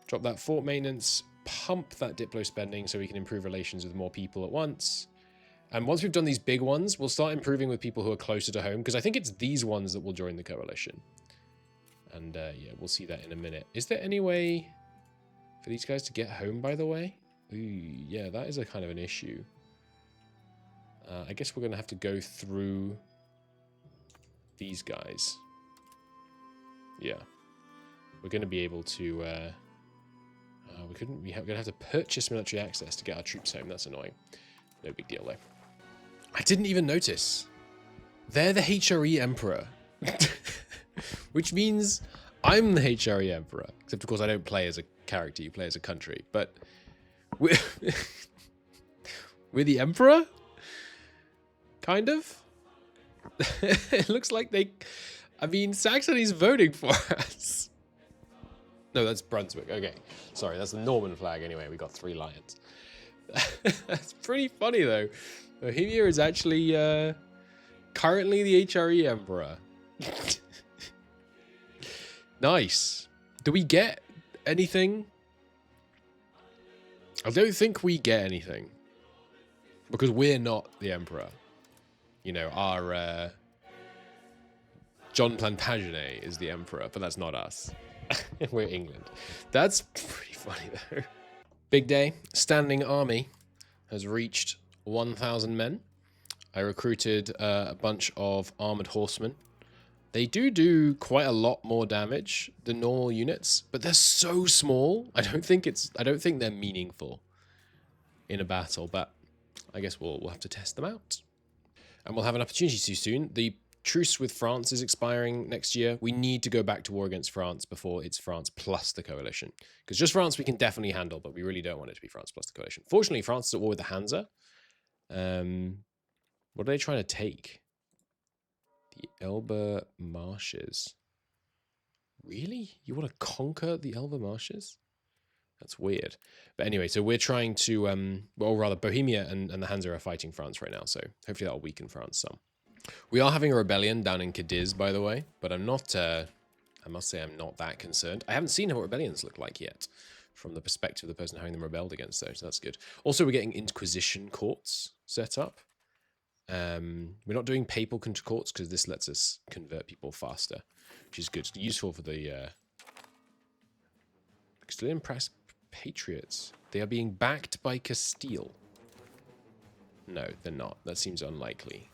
Drop that fort maintenance, pump that Diplo spending so we can improve relations with more people at once. And once we've done these big ones, we'll start improving with people who are closer to home, because I think it's these ones that will join the coalition. And yeah, we'll see that in a minute. Is there any way for these guys to get home, by the way? Ooh, yeah, that is a kind of an issue. I guess we're going to have to go through these guys. Yeah. We're going to be able to... we're going to have to purchase military access to get our troops home. That's annoying. No big deal, though. I didn't even notice. They're the HRE Emperor. Which means I'm the HRE Emperor. Except, of course, I don't play as a character. You play as a country. But we're, we're the Emperor? Kind of? It looks like they... I mean, Saxony's voting for us. No, that's Brunswick. Okay. Sorry, that's the Norman flag anyway. We got 3 lions. That's pretty funny, though. Bohemia is actually currently the HRE Emperor. Nice. Do we get anything? I don't think we get anything. Because we're not the Emperor. You know, our... John Plantagenet is the Emperor, but that's not us. We're England. That's pretty funny, though. Big day. Standing army has reached 1,000 men. I recruited a bunch of armored horsemen. They do quite a lot more damage than normal units, but they're so small. I don't think they're meaningful in a battle, but I guess we'll have to test them out. And we'll have an opportunity to soon. The truce with France is expiring next year. We need to go back to war against France before it's France plus the coalition. Because just France we can definitely handle, but we really don't want it to be France plus the coalition. Fortunately, France is at war with the Hansa. What are they trying to take? The Elbe Marshes. Really? You want to conquer the Elbe Marshes? That's weird. But anyway, so we're trying to... well, rather, Bohemia and the Hansa are fighting France right now, so hopefully that'll weaken France some. We are having a rebellion down in Cadiz, by the way, but I'm not, I must say I'm not that concerned. I haven't seen what rebellions look like yet, from the perspective of the person having them rebelled against those, so that's good. Also, we're getting Inquisition courts set up. We're not doing papal courts, because this lets us convert people faster, which is good. It's useful for the Castilian patriots. They are being backed by Castile. No, they're not. That seems unlikely.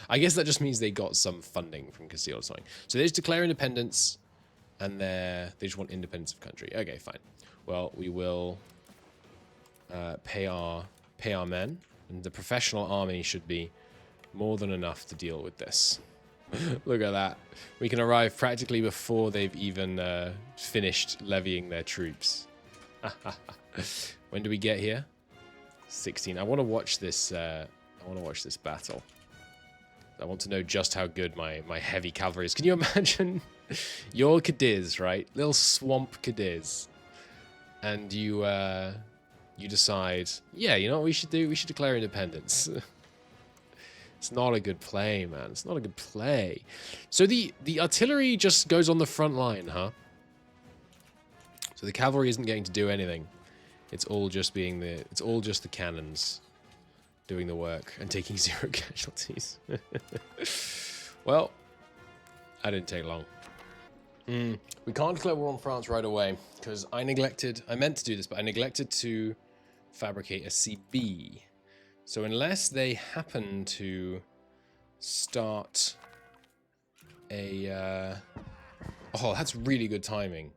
I guess that just means they got some funding from Castile or something. So they just declare independence, and they just want independence of country. Okay, fine. Well, we will pay our men, and the professional army should be more than enough to deal with this. Look at that. We can arrive practically before they've even finished levying their troops. When do we get here? 16. I want to watch this. I want to watch this battle. I want to know just how good my heavy cavalry is. Can you imagine? You're Cadiz, right? Little swamp Cadiz, and you decide, yeah, you know what we should do? We should declare independence. It's not a good play, man. It's not a good play. So the artillery just goes on the front line, huh? So the cavalry isn't getting to do anything. It's all just the cannons doing the work and taking 0 casualties. Well, that didn't take long. We can't declare war on France right away because I meant to do this, but I neglected to fabricate a CB. So unless they happen to start a... oh, that's really good timing.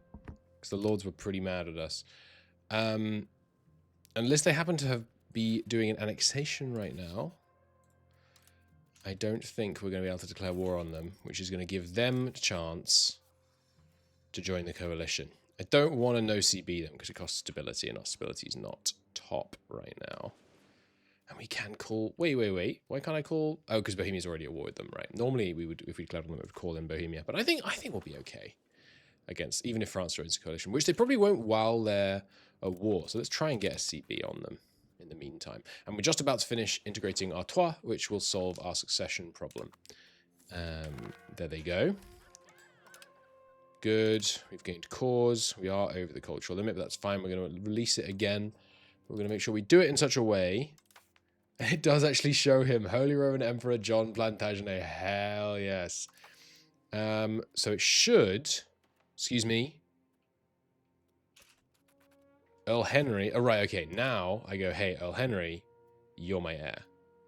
Because the Lords were pretty mad at us. Unless they happen to be doing an annexation right now, I don't think we're going to be able to declare war on them, which is going to give them a chance to join the coalition. I don't want to no-CB them because it costs stability, and our stability is not top right now. And we can call... Wait. Why can't I call... Oh, because Bohemia's already at war with them, right? Normally, we would, if we declared on them, we would call in Bohemia. But I think we'll be okay against... Even if France joins the coalition, which they probably won't while they're at war. So let's try and get a CB on them in the meantime. And we're just about to finish integrating Artois, which will solve our succession problem. There they go. Good. We've gained cause. We are over the cultural limit, but that's fine. We're going to release it again. We're going to make sure we do it in such a way... It does actually show him. Holy Roman Emperor John Plantagenet. Hell yes. So it should... Excuse me. Earl Henry. Oh, right, okay. Now I go, hey, Earl Henry, you're my heir.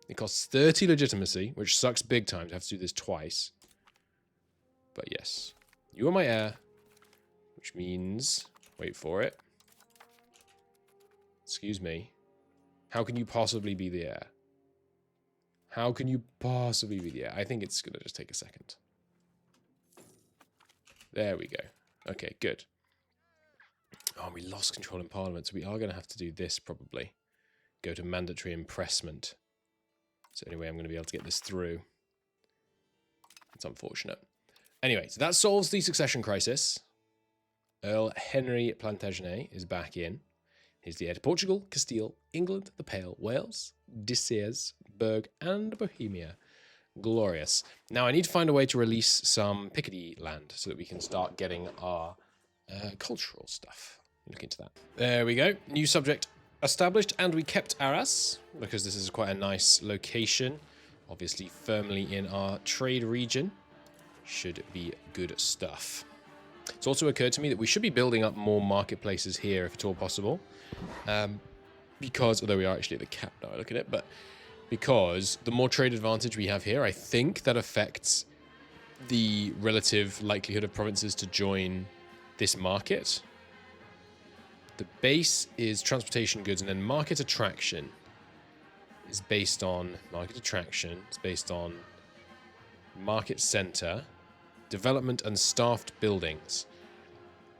It costs 30 legitimacy, which sucks big time to have to do this twice. But yes. You are my heir. Which means... Wait for it. Excuse me. How can you possibly be the heir? How can you possibly be the heir? I think it's going to just take a second. There we go. Okay, good. Oh, we lost control in Parliament, so we are going to have to do this probably. Go to mandatory impressment. It's the only way I'm going to be able to get this through. It's unfortunate. Anyway, so that solves the succession crisis. Earl Henry Plantagenet is back in. He's the heir to Portugal, Castile, England, the Pale, Wales, Dissers, Berg, and Bohemia. Glorious. Now I need to find a way to release some Picardy land so that we can start getting our cultural stuff. Look into that. There we go. New subject established, and we kept Arras because this is quite a nice location. Obviously firmly in our trade region. Should be good stuff. It's also occurred to me that we should be building up more marketplaces here if at all possible. Because, although we are actually at the cap now, I look at it, but because the more trade advantage we have here, I think that affects the relative likelihood of provinces to join this market. The base is transportation goods, and then market attraction is based on market attraction. It's based on market center, development, and staffed buildings.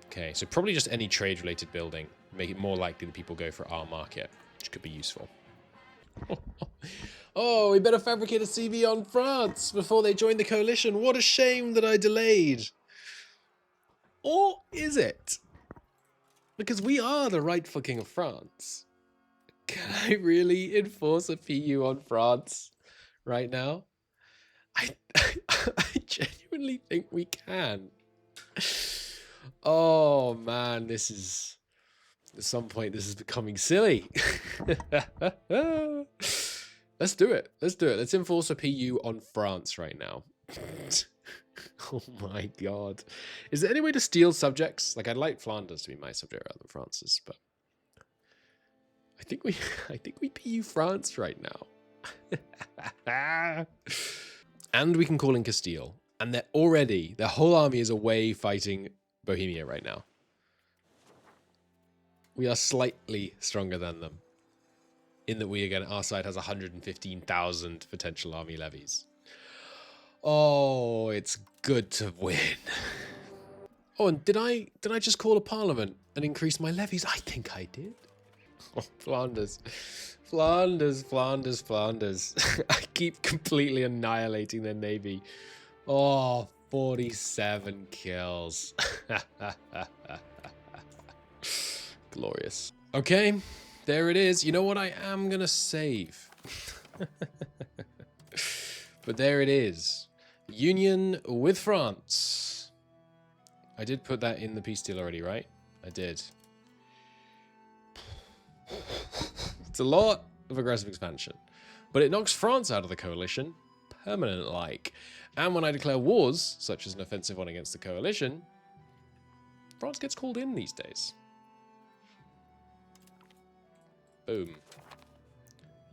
Okay, so probably just any trade-related building. Make it more likely that people go for our market, which could be useful. Oh, we better fabricate a CV on France before they join the coalition. What a shame that I delayed. Or is it? Because we are the rightful king of France. Can I really enforce a PU on France right now? I genuinely think we can. Oh man, this is... At some point, this is becoming silly. Let's do it. Let's do it. Let's enforce a PU on France right now. Oh my god. Is there any way to steal subjects? Like, I'd like Flanders to be my subject rather than France's, but I think we PU France right now. And we can call in Castile. And their whole army is away fighting Bohemia right now. We are slightly stronger than them. In that our side has 115,000 potential army levies. Oh, it's good to win. Oh, and did I just call a parliament and increase my levies? I think I did. Oh, Flanders. Flanders, Flanders, Flanders. I keep completely annihilating their navy. Oh, 47 kills. Glorious. Okay, there it is. You know what? I am going to save. But there it is. Union with France. I did put that in the peace deal already, right? I did. It's a lot of aggressive expansion. But it knocks France out of the coalition, permanent-like. And when I declare wars, such as an offensive one against the coalition, France gets called in these days. Boom.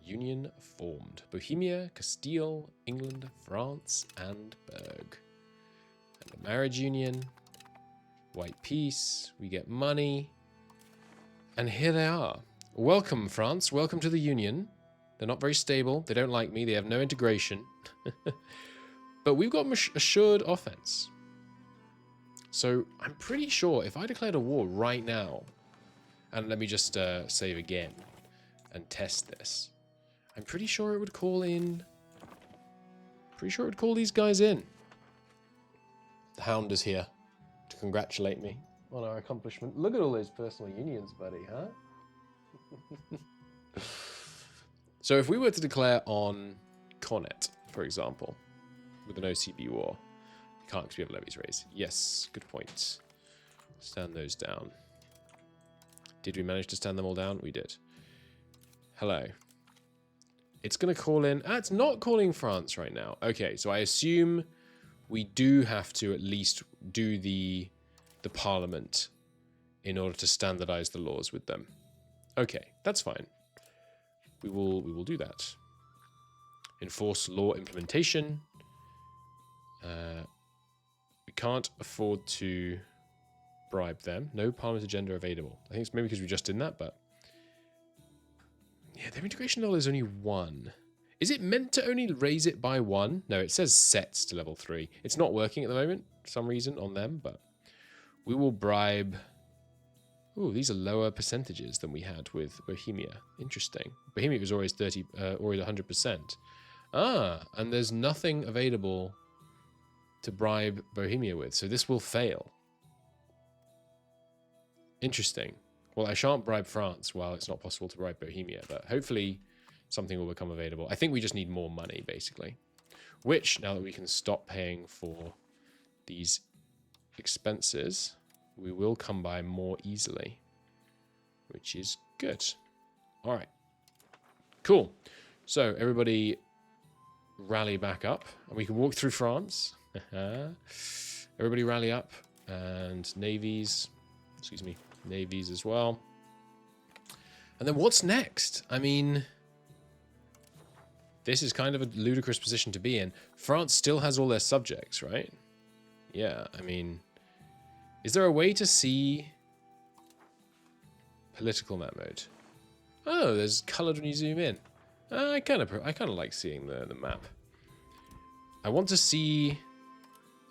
Union formed. Bohemia, Castile, England, France, and Berg. And a marriage union. White peace. We get money. And here they are. Welcome, France. Welcome to the Union. They're not very stable. They don't like me. They have no integration. But we've got assured offense. So I'm pretty sure if I declared a war right now, and let me just save again and test this, I'm pretty sure it would call in. Pretty sure it would call these guys in. The Hound is here to congratulate me on our accomplishment. Look at all those personal unions, buddy, huh? So if we were to declare on Connaught, for example, with an OCB war, you can't because we have levies raised. Yes, good point. Stand those down. Did we manage to stand them all down? We did. Hello. It's going to call in... Ah, it's not calling France right now. Okay, so I assume we do have to at least do the parliament in order to standardize the laws with them. Okay, that's fine. We will do that. Enforce law implementation. We can't afford to bribe them. No parliament agenda available. I think it's maybe because we just did that, but... Yeah, their integration level is only 1. Is it meant to only raise it by 1? No, it says sets to level 3. It's not working at the moment for some reason on them, but we will bribe... Ooh, these are lower percentages than we had with Bohemia. Interesting. Bohemia was always 100%. Ah, and there's nothing available to bribe Bohemia with, so this will fail. Interesting. Well, I shan't bribe France while it's not possible to bribe Bohemia, but hopefully something will become available. I think we just need more money, basically. Which, now that we can stop paying for these expenses, we will come by more easily, which is good. All right. Cool. So everybody rally back up, and we can walk through France. Everybody rally up, and navies, excuse me, navies as well. And then what's next? I mean, this is kind of a ludicrous position to be in. France still has all their subjects, right? Yeah, I mean, is there a way to see political map mode? Oh, there's colored when you zoom in. I kind of like seeing the map. I want to see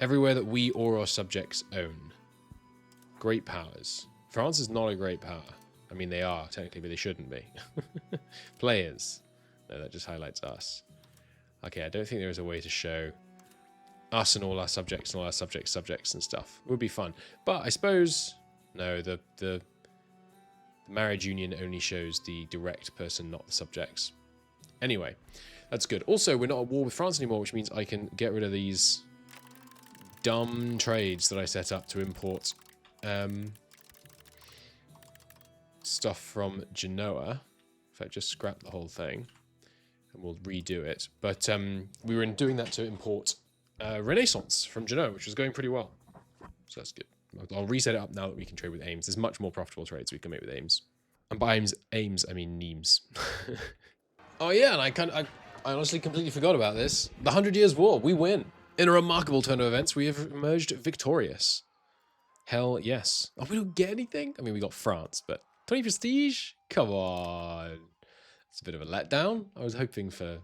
everywhere that we or our subjects own. Great powers. France is not a great power. I mean, they are, technically, but they shouldn't be. Players. No, that just highlights us. Okay, I don't think there is a way to show us and all our subjects and all our subjects and stuff. It would be fun. But I suppose... No, the marriage union only shows the direct person, not the subjects. Anyway, that's good. Also, we're not at war with France anymore, which means I can get rid of these dumb trades that I set up to import stuff from Genoa. In fact, just scrap the whole thing and we'll redo it. But we were doing that to import Renaissance from Genoa, which was going pretty well. So that's good. I'll reset it up now that we can trade with Ames. There's much more profitable trades we can make with Ames. And by Ames I mean Nemes. Oh yeah, and I honestly completely forgot about this. The 100 Years' War, we win. In a remarkable turn of events, we have emerged victorious. Hell yes. Oh, we don't get anything? I mean, we got France, but 20 prestige? Come on. It's a bit of a letdown. I was hoping for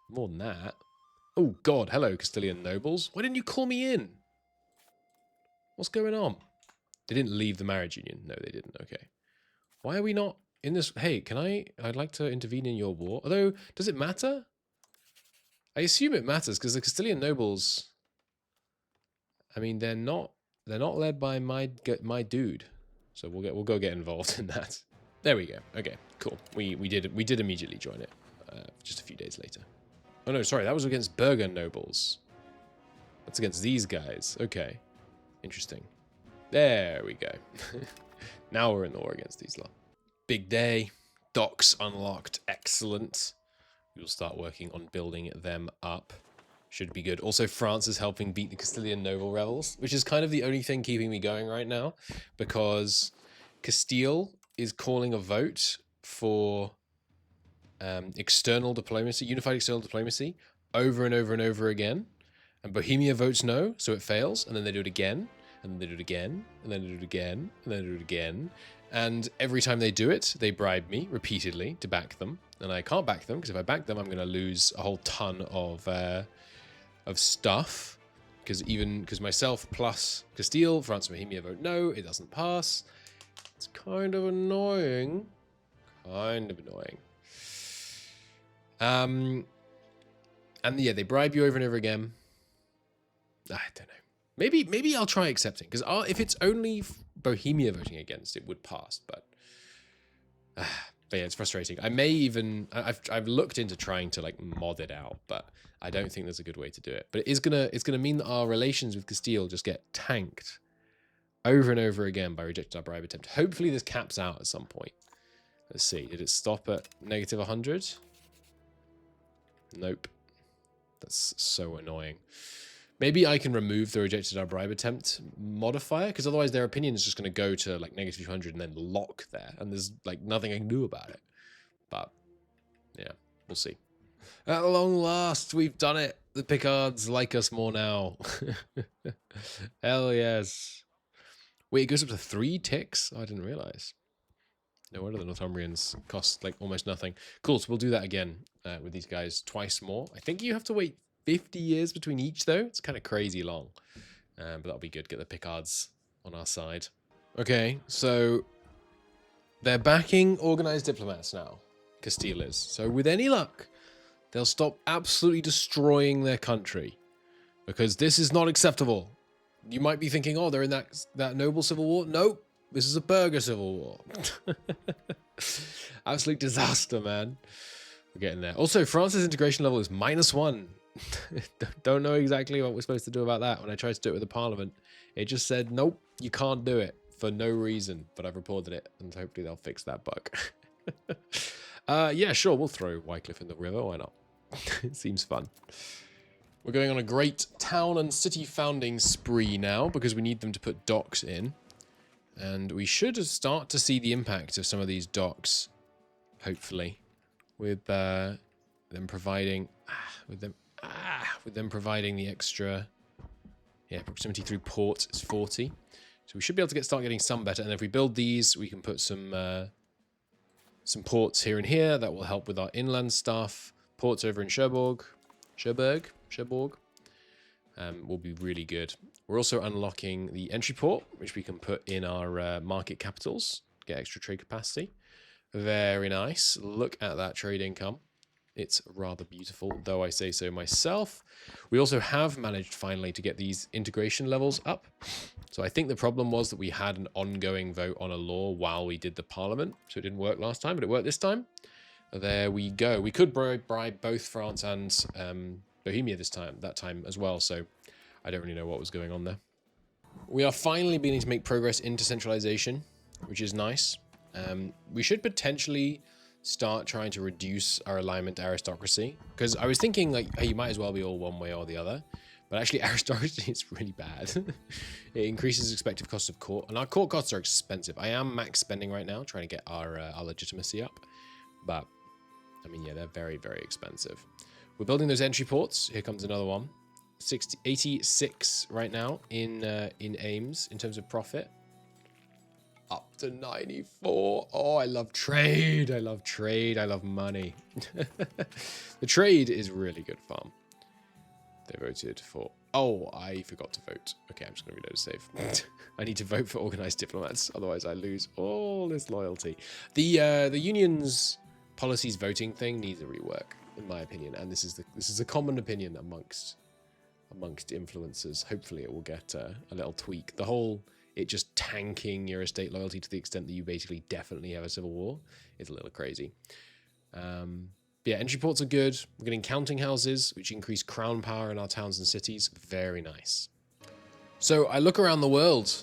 more than that. Oh, God. Hello, Castilian nobles. Why didn't you call me in? What's going on? They didn't leave the marriage union. No, they didn't. Okay. Why are we not in this? Hey, I'd like to intervene in your war. Although, does it matter? I assume it matters because the Castilian nobles, I mean, they're not led by my dude. So we'll go get involved in that. There we go. Okay, cool. We did immediately join it. Just a few days later. Oh no, sorry, that was against Burger nobles. That's against these guys. Okay, interesting. There we go. Now we're in the war against these lot. Big day. Docks unlocked. Excellent. We'll start working on building them up. Should be good. Also, France is helping beat the Castilian noble rebels, which is kind of the only thing keeping me going right now, because Castile is calling a vote for external diplomacy, unified external diplomacy, over and over and over again. And Bohemia votes no, so it fails, and then they do it again, and then they do it again, and then they do it again, and then they do it again. And every time they do it, they bribe me repeatedly to back them. And I can't back them, because if I back them, I'm going to lose a whole ton of stuff. Because myself plus Castile, France and Bohemia vote no, it doesn't pass. It's kind of annoying. Kind of annoying. And yeah, they bribe you over and over again. I don't know. Maybe I'll try accepting, because if it's only Bohemia voting against, it would pass. But yeah, it's frustrating. I may even I've looked into trying to like mod it out, but I don't think there's a good way to do it. But it's gonna mean that our relations with Castile just get tanked over and over again by rejecting our bribe attempt. Hopefully this caps out at some point. Let's see. Did it stop at negative 100? Nope. That's so annoying. Maybe I can remove the rejected our bribe attempt modifier, because otherwise their opinion is just going to go to like negative 200 and then lock there, and there's like nothing I can do about it. But yeah, we'll see. At long last, we've done it. The Picards like us more now. Hell yes. Wait, it goes up to 3 ticks? Oh, I didn't realize. No wonder the Northumbrians cost like almost nothing. Cool, so we'll do that again with these guys twice more. I think you have to wait 50 years between each, though. It's kind of crazy long. But that'll be good. Get the Picards on our side. Okay, so they're backing organized diplomats now. Castile is. So with any luck, they'll stop absolutely destroying their country. Because this is not acceptable. You might be thinking, oh, they're in that noble civil war. Nope. This is a burger civil war. Absolute disaster, man. We're getting there. Also, France's integration level is -1. Don't know exactly what we're supposed to do about that. When I tried to do it with the parliament, it just said, nope, you can't do it for no reason. But I've reported it, and hopefully they'll fix that bug. Yeah, sure, we'll throw Wycliffe in the river. Why not? It seems fun. We're going on a great town and city founding spree now, because we need them to put docks in. And we should start to see the impact of some of these docks, hopefully, with them providing providing the extra, yeah, proximity through port is 40. So we should be able to start getting some better. And if we build these, we can put some ports here and here. That will help with our inland stuff. Ports over in Cherbourg will be really good. We're also unlocking the entry port, which we can put in our market capitals, get extra trade capacity. Very nice. Look at that trade income. It's rather beautiful, though I say so myself. We also have managed finally to get these integration levels up. So I think the problem was that we had an ongoing vote on a law while we did the parliament. So it didn't work last time, but it worked this time. There we go. We could bribe both France and Bohemia that time as well. So I don't really know what was going on there. We are finally beginning to make progress into centralization, which is nice. We should potentially start trying to reduce our alignment to aristocracy, because I was thinking like, hey, you might as well be all one way or the other, but actually aristocracy is really bad. It increases expected cost of court, and our court costs are expensive. I am max spending right now, trying to get our legitimacy up, but I mean, yeah, they're very, very expensive. We're building those entry ports. Here comes another one. 86 right now in Ames in terms of profit. Up to 94. Oh, I love trade. I love trade. I love money. The trade is really good farm. They voted for... Oh, I forgot to vote. Okay, I'm just going to reload a save. I need to vote for organized diplomats. Otherwise, I lose all this loyalty. The union's policies voting thing needs a rework, in my opinion. And this is a common opinion amongst influencers. Hopefully, it will get a little tweak. The whole... it just tanking your estate loyalty to the extent that you basically definitely have a civil war is a little crazy. Yeah, entry ports are good. We're getting counting houses, which increase crown power in our towns and cities. Very nice. So I look around the world,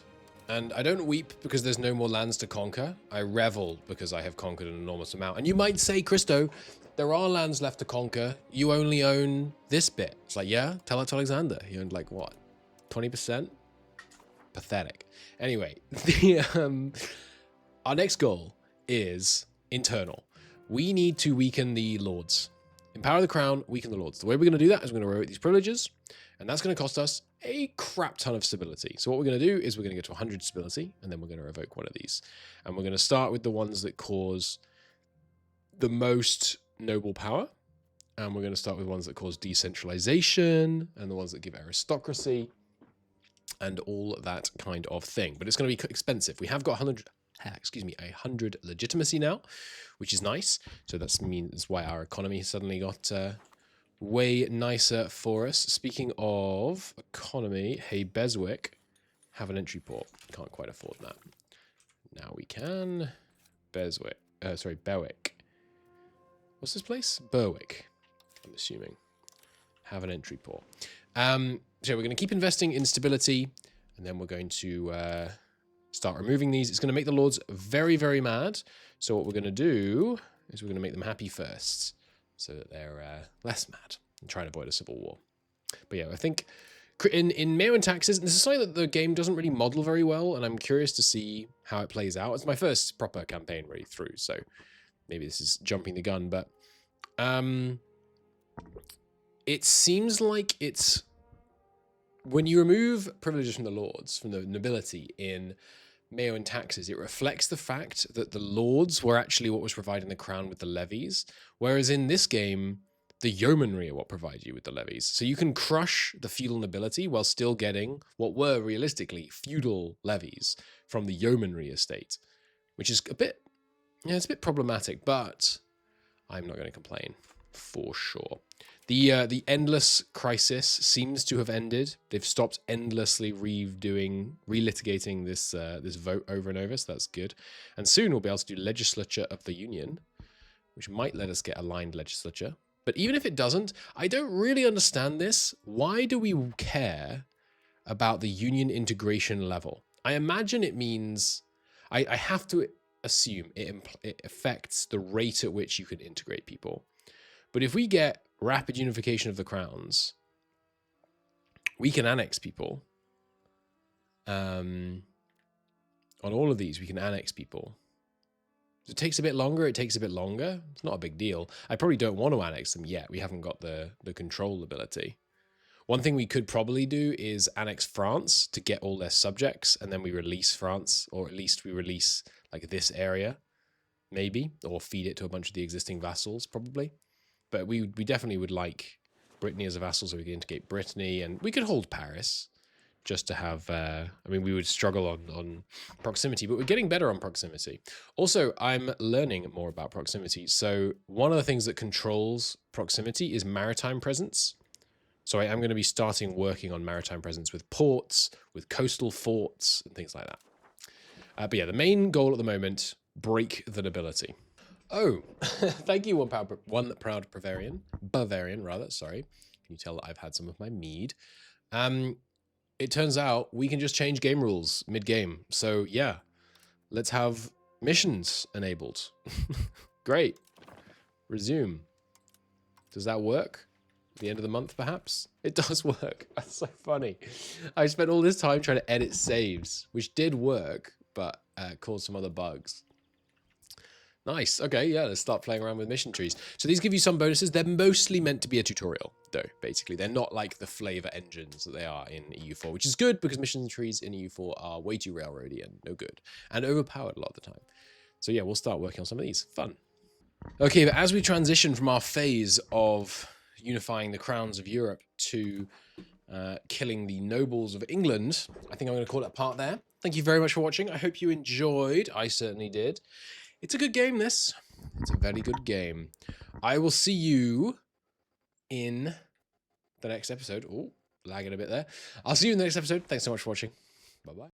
and I don't weep because there's no more lands to conquer. I revel because I have conquered an enormous amount. And you might say, Christo, there are lands left to conquer. You only own this bit. It's like, yeah, tell that to Alexander. He owned like, what, 20%? Pathetic. Anyway, our next goal is internal. We need to weaken the lords. Empower the crown, weaken the lords. The way we're going to do that is we're going to revoke these privileges, and that's going to cost us a crap ton of stability. So what we're going to do is we're going to get to 100 stability, and then we're going to revoke one of these. And we're going to start with the ones that cause the most noble power, and we're going to start with ones that cause decentralization, and the ones that give aristocracy, and all that kind of thing. But it's going to be expensive. We have got 100 legitimacy now, which is nice. So that's why our economy suddenly got way nicer for us. Speaking of economy, hey, Beswick, have an entry port. Can't quite afford that. Now we can. Berwick. What's this place? Berwick, I'm assuming. Have an entry port. So we're going to keep investing in stability, and then we're going to start removing these. It's going to make the lords very, very mad. So what we're going to do is we're going to make them happy first, so that they're less mad and try and avoid a civil war. But yeah, I think in mayor and taxes, and this is something that the game doesn't really model very well, and I'm curious to see how it plays out. It's my first proper campaign really through, so maybe this is jumping the gun, but it seems like it's... when you remove privileges from the lords, from the nobility in mayor and taxes, it reflects the fact that the lords were actually what was providing the crown with the levies, whereas in this game, the yeomanry are what provide you with the levies. So you can crush the feudal nobility while still getting what were realistically feudal levies from the yeomanry estate, which is a bit, yeah, it's a bit problematic, but I'm not going to complain for sure. The endless crisis seems to have ended. They've stopped endlessly relitigating this this vote over and over, so that's good. And soon we'll be able to do legislature of the union, which might let us get aligned legislature. But even if it doesn't, I don't really understand this. Why do we care about the union integration level? I imagine it means... I have to assume it affects the rate at which you can integrate people. But if we get rapid unification of the crowns, we can annex people. On all of these, we can annex people. If it takes a bit longer, it takes a bit longer. It's not a big deal. I probably don't want to annex them yet. We haven't got the control ability. One thing we could probably do is annex France to get all their subjects, and then we release France, or at least we release like this area, maybe, or feed it to a bunch of the existing vassals, probably. But we definitely would like Brittany as a vassal, so we could integrate Brittany, and we could hold Paris just to have... I mean, we would struggle on proximity, but we're getting better on proximity. Also, I'm learning more about proximity. So one of the things that controls proximity is maritime presence. So I am going to be starting working on maritime presence with ports, with coastal forts, and things like that. But yeah, the main goal at the moment, break the nobility. Oh, thank you, one proud Bavarian, rather, sorry. Can you tell that I've had some of my mead? It turns out we can just change game rules mid-game. So yeah, let's have missions enabled. Great. Resume. Does that work? At the end of the month, perhaps? It does work. That's so funny. I spent all this time trying to edit saves, which did work, but caused some other bugs. Nice. Okay, yeah, let's start playing around with mission trees. So these give you some bonuses. They're mostly meant to be a tutorial, though, basically. They're not like the flavor engines that they are in EU4, which is good because mission trees in EU4 are way too railroady and no good. And overpowered a lot of the time. So yeah, we'll start working on some of these. Fun. Okay, but as we transition from our phase of unifying the crowns of Europe to killing the nobles of England, I think I'm going to call it a part there. Thank you very much for watching. I hope you enjoyed. I certainly did. It's a good game, this. It's a very good game. I will see you in the next episode. Oh, lagging a bit there. I'll see you in the next episode. Thanks so much for watching. Bye-bye.